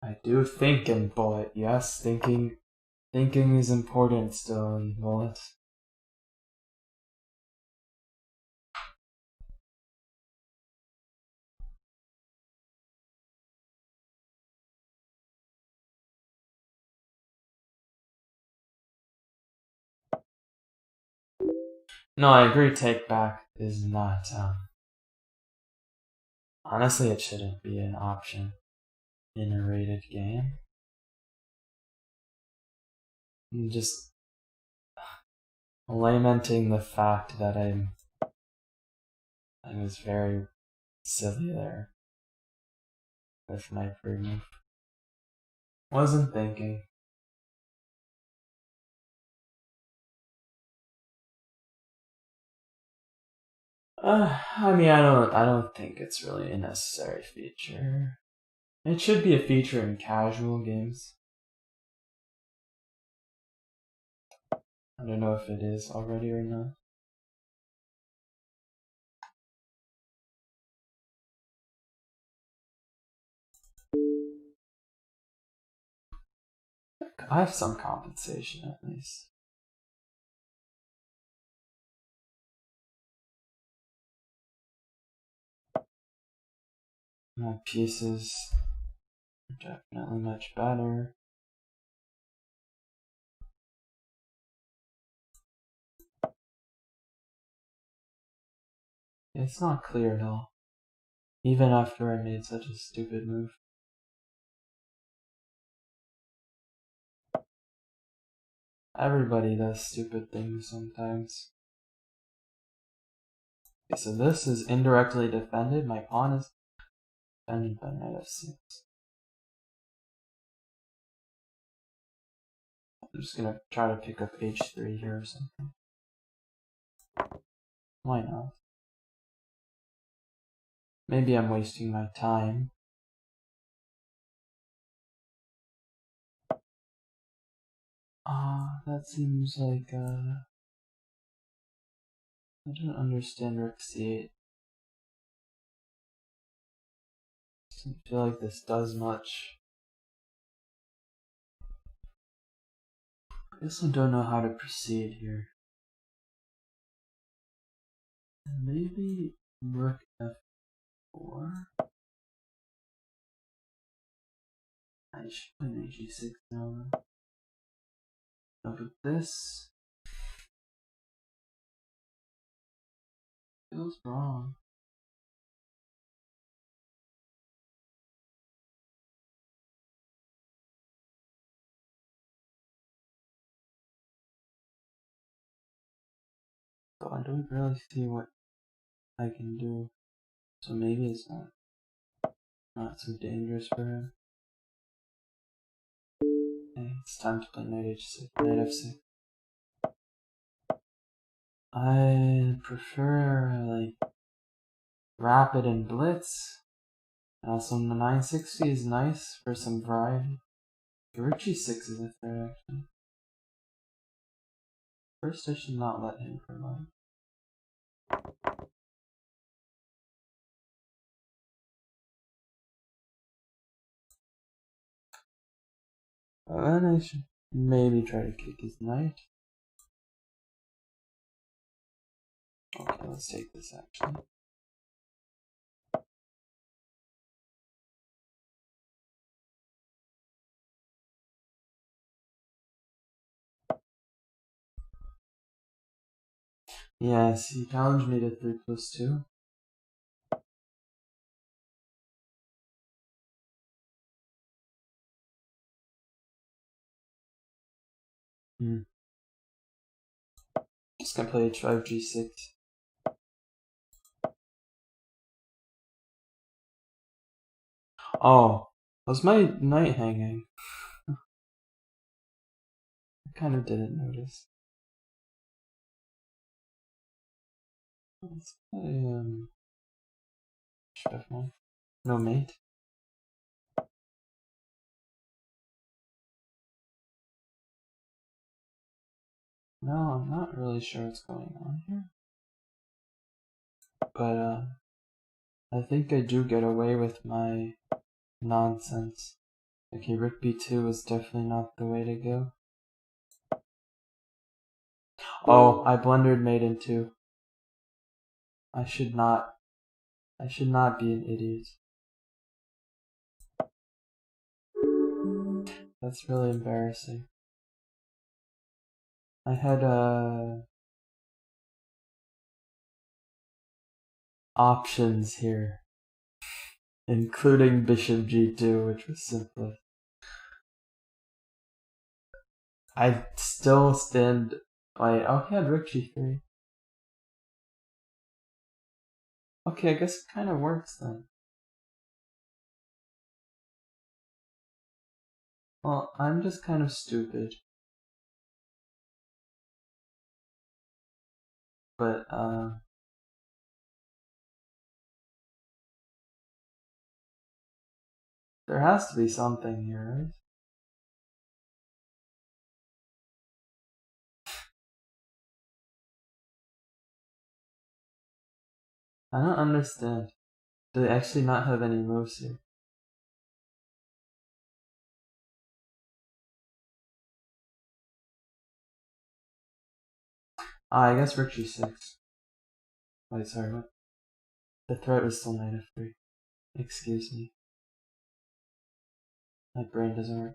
I do think in bullet, yes, thinking is important still in bullet. No, I agree, take back is not, honestly it shouldn't be an option in a rated game. I'm just lamenting the fact that I was very silly there with my pre-move. Wasn't thinking. I mean, I don't think it's really a necessary feature. It should be a feature in casual games. I don't know if it is already or not. I have some compensation at least. My pieces are definitely much better. It's not clear at all. Even after I made such a stupid move. Everybody does stupid things sometimes. Okay, so this is indirectly defended. My pawn is defended by knight f6. I'm just gonna try to pick up h3 here or something. Why not? Maybe I'm wasting my time. That seems like, I don't understand rook c8. Doesn't feel like this does much. I guess I don't know how to proceed here. Maybe rook f4? I should play knight g6 now. But this feels wrong. So I don't really see what I can do. So maybe it's not so dangerous for him. Okay, it's time to play knight h6, knight f6. I prefer like rapid and blitz. Also, the 960 is nice for some variety. Rook g6 is a threat actually. First, I should not let him provide. Then I should maybe try to kick his knight. Okay, let's take this actually. Yes, he challenged me to 3+2. Just gonna play h5 g6. Oh, was my knight hanging? I kind of didn't notice. Let's play h5. No mate. No, I'm not really sure what's going on here. But I think I do get away with my nonsense. Okay, rook b2 is definitely not the way to go. Oh, I blundered mate in 2. I should not be an idiot. That's really embarrassing. I had options here, including bishop g2, which was simplest. I still stand by. Oh, he had rook g3. Okay, I guess it kind of works then. Well, I'm just kind of stupid. But, there has to be something here, right? I don't understand. Do they actually not have any moves here? Ah, I guess rook g6. Wait, sorry, what? The threat was still knight f3. Excuse me. My brain doesn't work.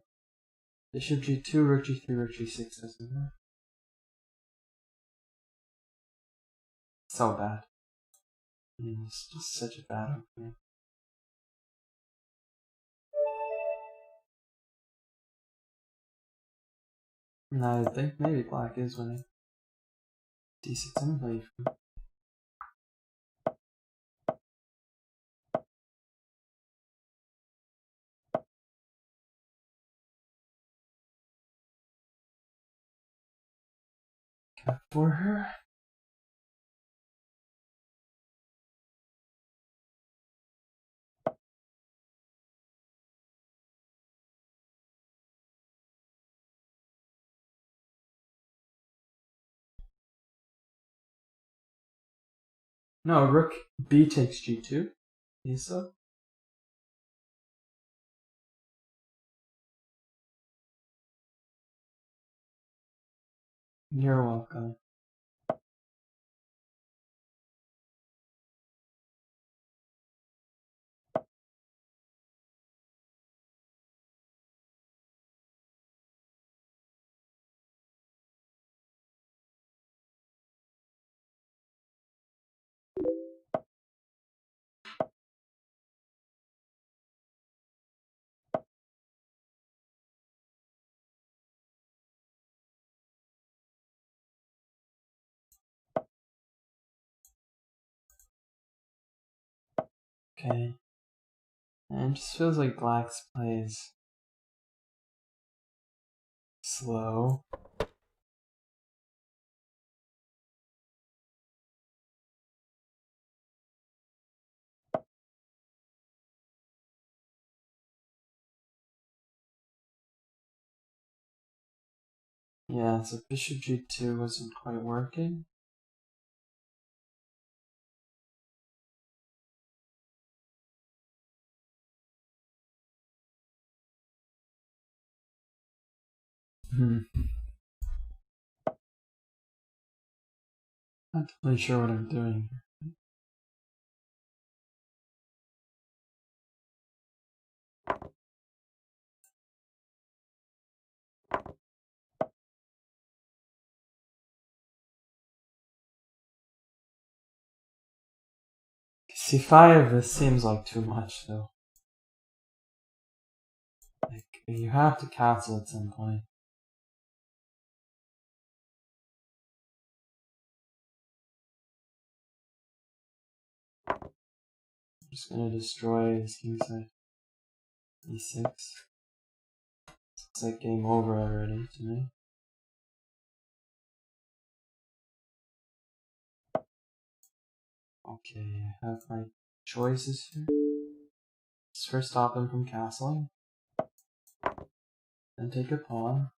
Bishop g2, rook g3, rook g6 doesn't work. So bad. It's just such a bad opening. No, I think maybe black is winning. D6, I'm gonna play e4. For her. No, rook b takes g2. So. You're welcome. Okay. And it just feels like Black's play is slow. Yeah, so bishop g2 wasn't quite working. Not really sure what I'm doing. c5, this seems like too much though. Like, you have to castle at some point. I'm just gonna destroy his kingside. e6. Looks like game over already to me. Okay, I have my choices here. Let's first stop him from castling. Then take a pawn.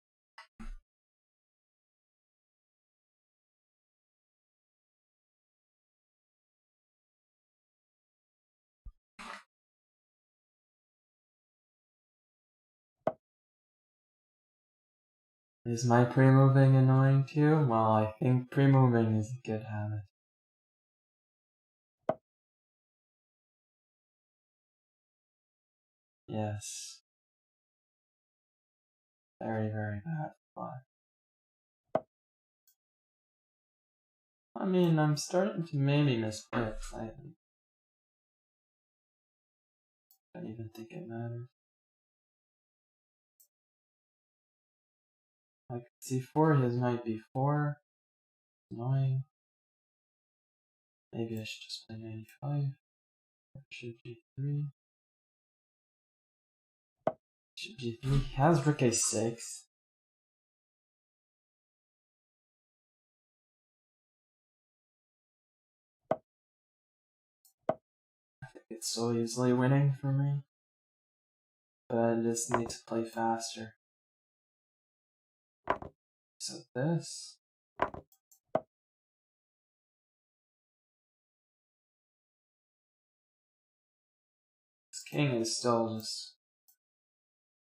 Is my pre-moving annoying to you? Well, I think pre-moving is a good habit. Yes. Very, very bad for Black. I mean, I'm starting to maybe miss Blitz. I don't even think it matters. Like c4, his knight b4. Annoying. Maybe I should just play knight e5. Bishop g3. Bishop g3. He has rook a6. I think it's so easily winning for me. But I just need to play faster. So this. This king is still just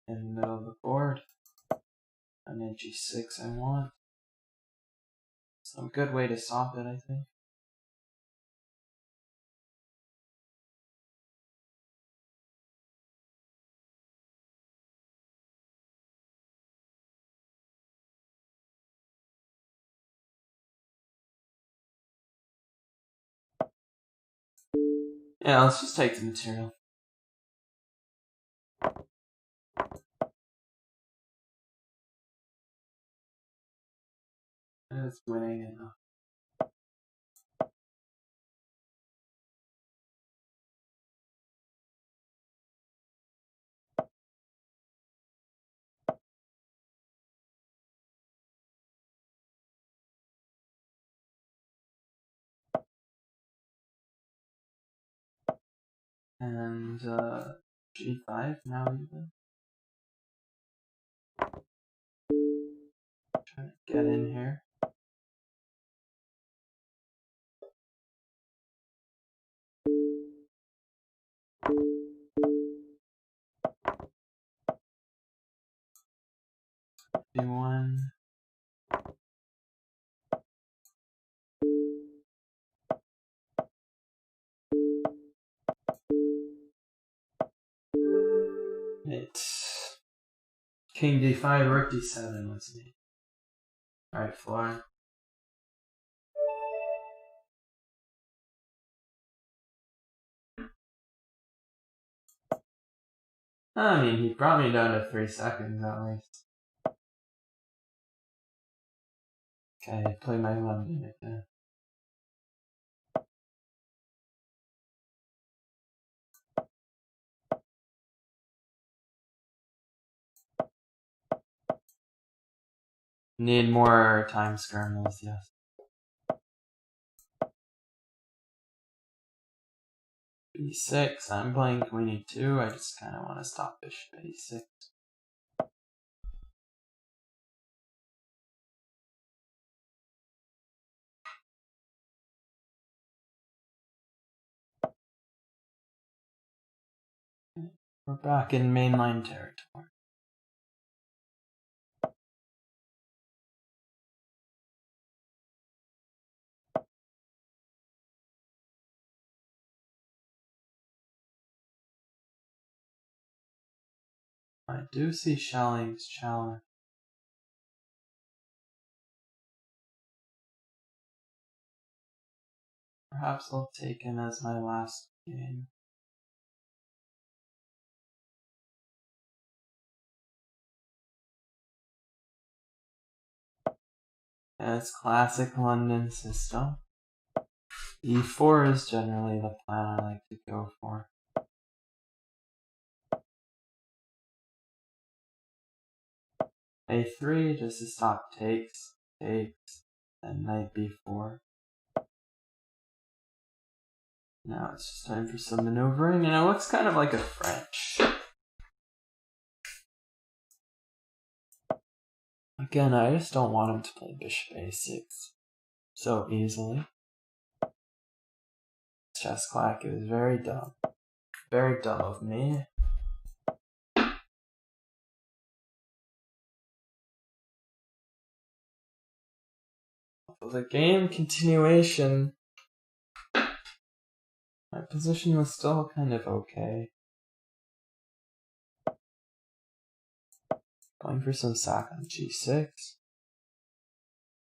in the middle of the board. And then g6 I want. Some good way to stop it, I think. Yeah, let's just take the material. It's winning enough. And g5 now even. Trying to get in here. b1. It's king d5, rook d7 was me. Alright, floor. I mean, he brought me down to 3 seconds at least. Okay, play my London again. Need more time skirmils, yes. B6, I'm playing queen e2, I just kind of want to stop bishop a6. We're back in mainline territory. I do see Schelling's challenge. Perhaps I'll take him as my last game. Yeah, it's classic London system. E4 is generally the plan I like to go for. A3 just to stop takes, and knight b4. Now it's just time for some maneuvering, and it looks kind of like a French. Again, I just don't want him to play bishop a6 so easily. Chess clack, it was very dumb. Very dumb of me. For the game continuation, my position was still kind of okay. Going for some sack on g6.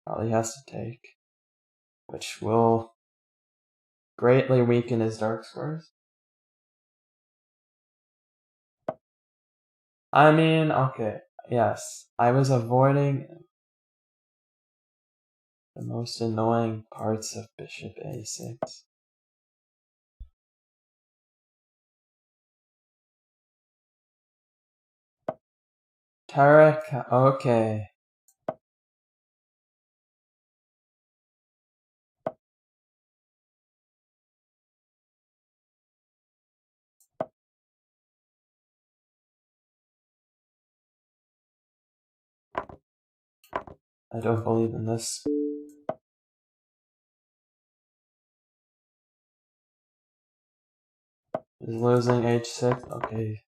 Probably has to take, which will greatly weaken his dark squares. I mean, okay, yes, I was avoiding the most annoying parts of bishop a6. Tarek, okay. I don't believe in this. Is losing h6, okay.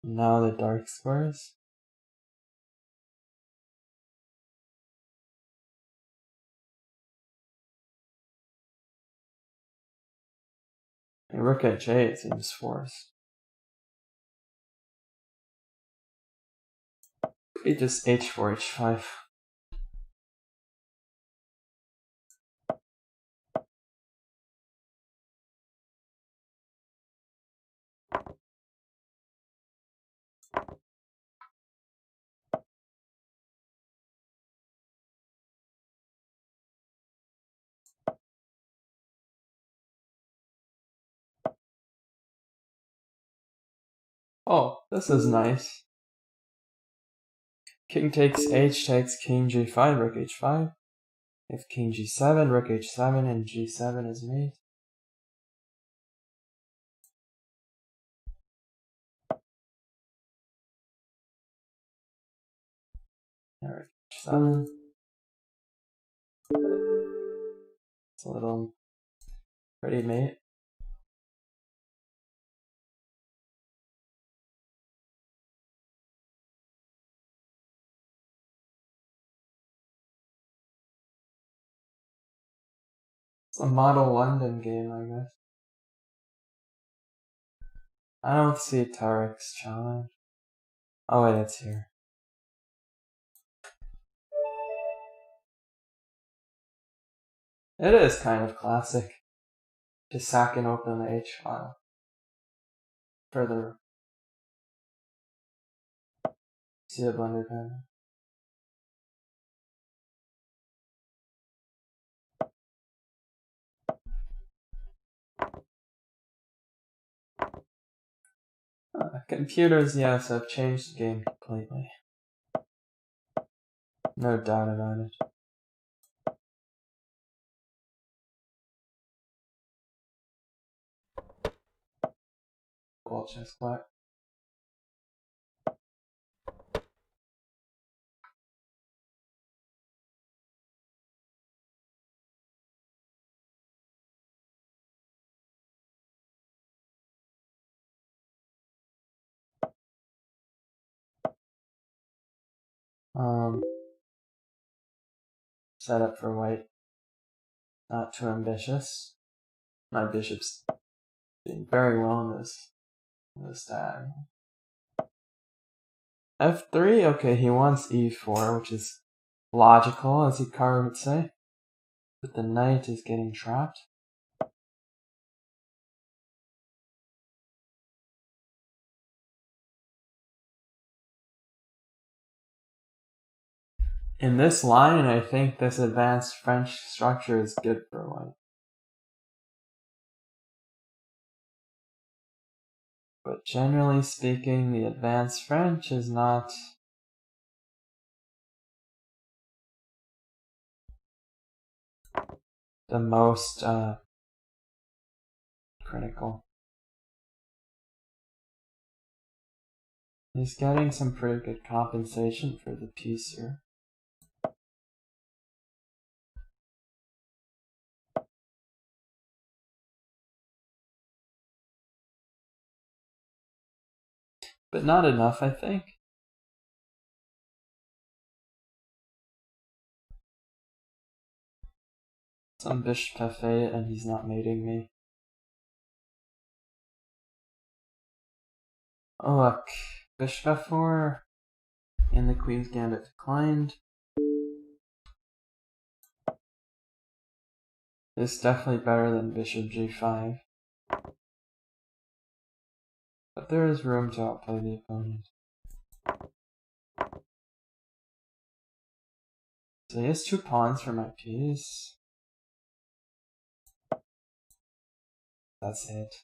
Now the dark squares. Rook at j8 seems forced. Maybe just h4, h5. Oh, this is nice. King takes h takes king g5, rook h5. If king g7, rook h7, and g7 is mate. Rook h7. It's a little pretty mate. It's a model London game, I guess. I don't see Tarek's challenge. Oh wait, it's here. It is kind of classic. Just sack and open the H file. Further. See the blender pen. Computers, yes, have changed the game completely. No doubt about it. Gold chest black. Set up for white. Not too ambitious. My bishop's doing very well in this tag. F3? Okay, he wants E4, which is logical, as Hikaru would say. But the knight is getting trapped. In this line, I think this advanced French structure is good for white. But generally speaking, the advanced French is not the most critical. He's getting some pretty good compensation for the piece here. But not enough, I think. Some bishop f8 and he's not mating me. Oh look, bishop f4 and the queen's gambit declined. This is definitely better than bishop g5. But there is room to outplay the opponent. So he has 2 pawns for my piece. That's it.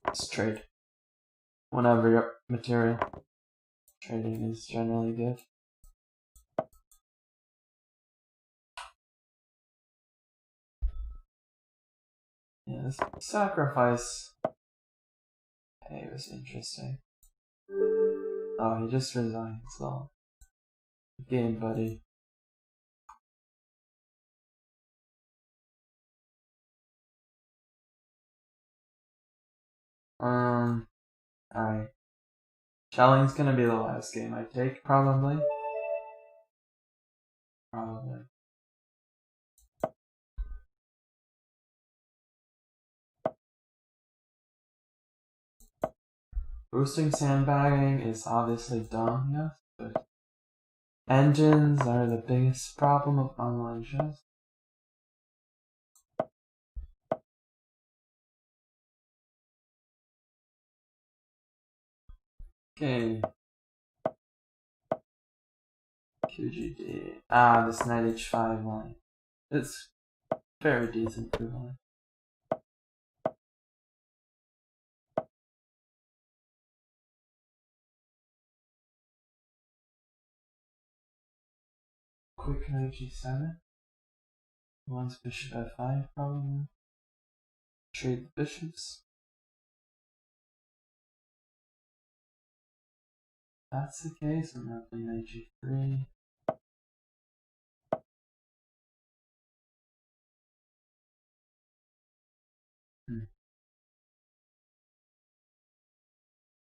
Let's trade. Whenever you're material. Trading is generally good. Yeah, this sacrifice pay was interesting. Oh, he just resigned, so game buddy. Alright. Challenging's gonna be the last game I take, probably. Probably. Boosting sandbagging is obviously dumb, yes, but engines are the biggest problem of online chess. Okay. QGD. Ah, this knight h5 line. It's very decent for line. Quick knight g7. Wants bishop f5 probably. Trade the bishops. If that's the case, I'm gonna play knight g3.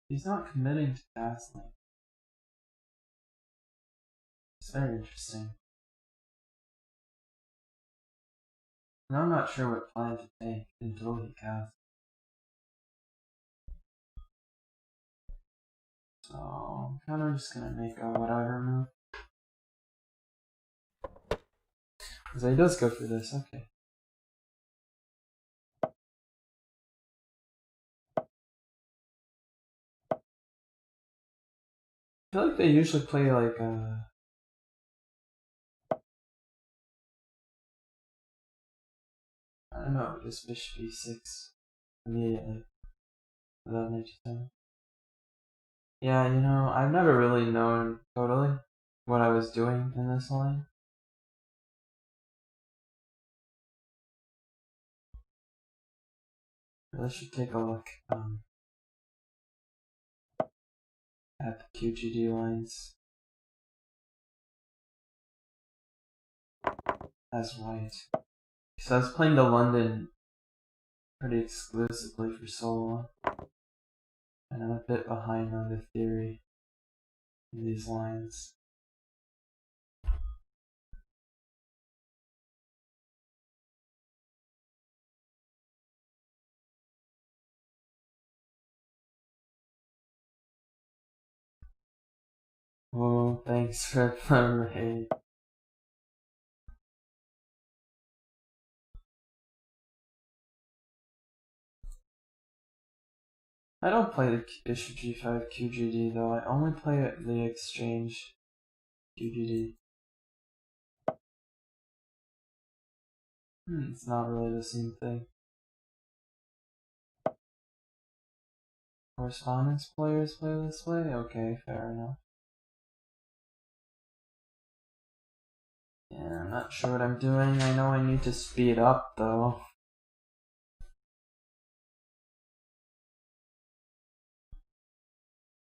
He's not committing to castling. It's very interesting. And I'm not sure what plan to take until he casts. So I'm kind of just gonna make a whatever move. Because he does go for this, okay. feel like they usually play like I don't know, just bishop e6 immediately without knight g7. Yeah, you know, I've never really known totally what I was doing in this line. Really should take a look at the QGD lines as white. So I was playing the London pretty exclusively for so long, and I'm a bit behind on the theory in these lines. Oh, thanks for the raid. I don't play the bishop g5 QGD though, I only play the exchange QGD. It's not really the same thing. Correspondence players play this way? Okay, fair enough. Yeah, I'm not sure what I'm doing. I know I need to speed up though.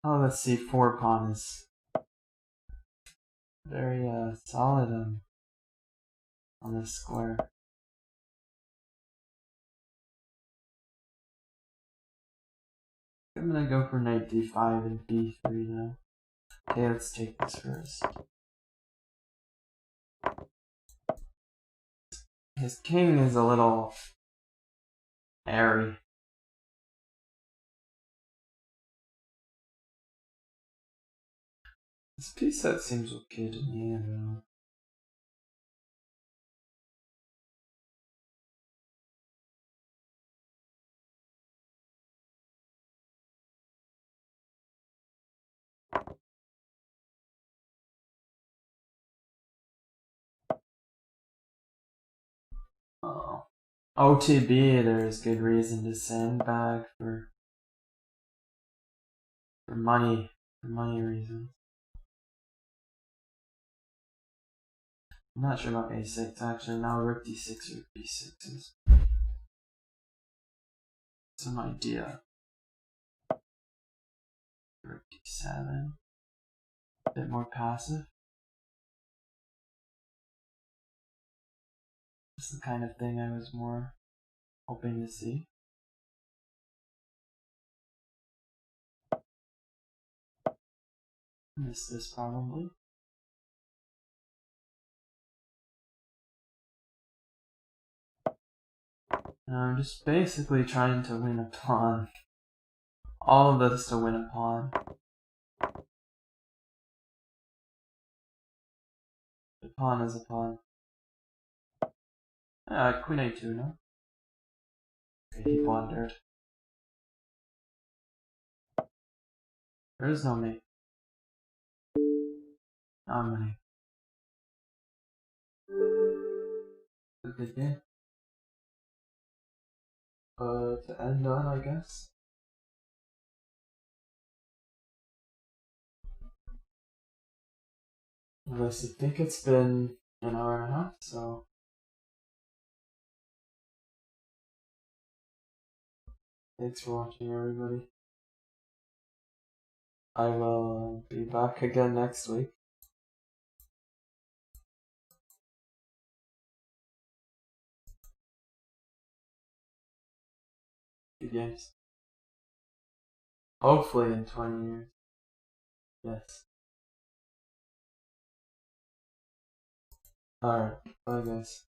Oh, let's see, 4 pawn is very solid on this square. I'm gonna go for knight d5 and b3 now. Okay, let's take this first. His king is a little airy. This piece set seems okay to me, I don't know. Oh. OTB, there's good reason to sandbag for money reasons. I'm not sure about a6 actually. Now rook d6 or b6 is some idea. Rook d7, a bit more passive. This is the kind of thing I was more hoping to see. Miss this probably. And I'm just basically trying to win a pawn. All of this to win a pawn. The pawn is a pawn. Queen a2, no? Okay, he blundered. There is no mate. I'm winning. A good game. To end on, I guess. I think it's been an hour and a half, so thanks for watching, everybody. I will be back again next week. Good games. Hopefully in 20 years. Yes. Alright, bye guys.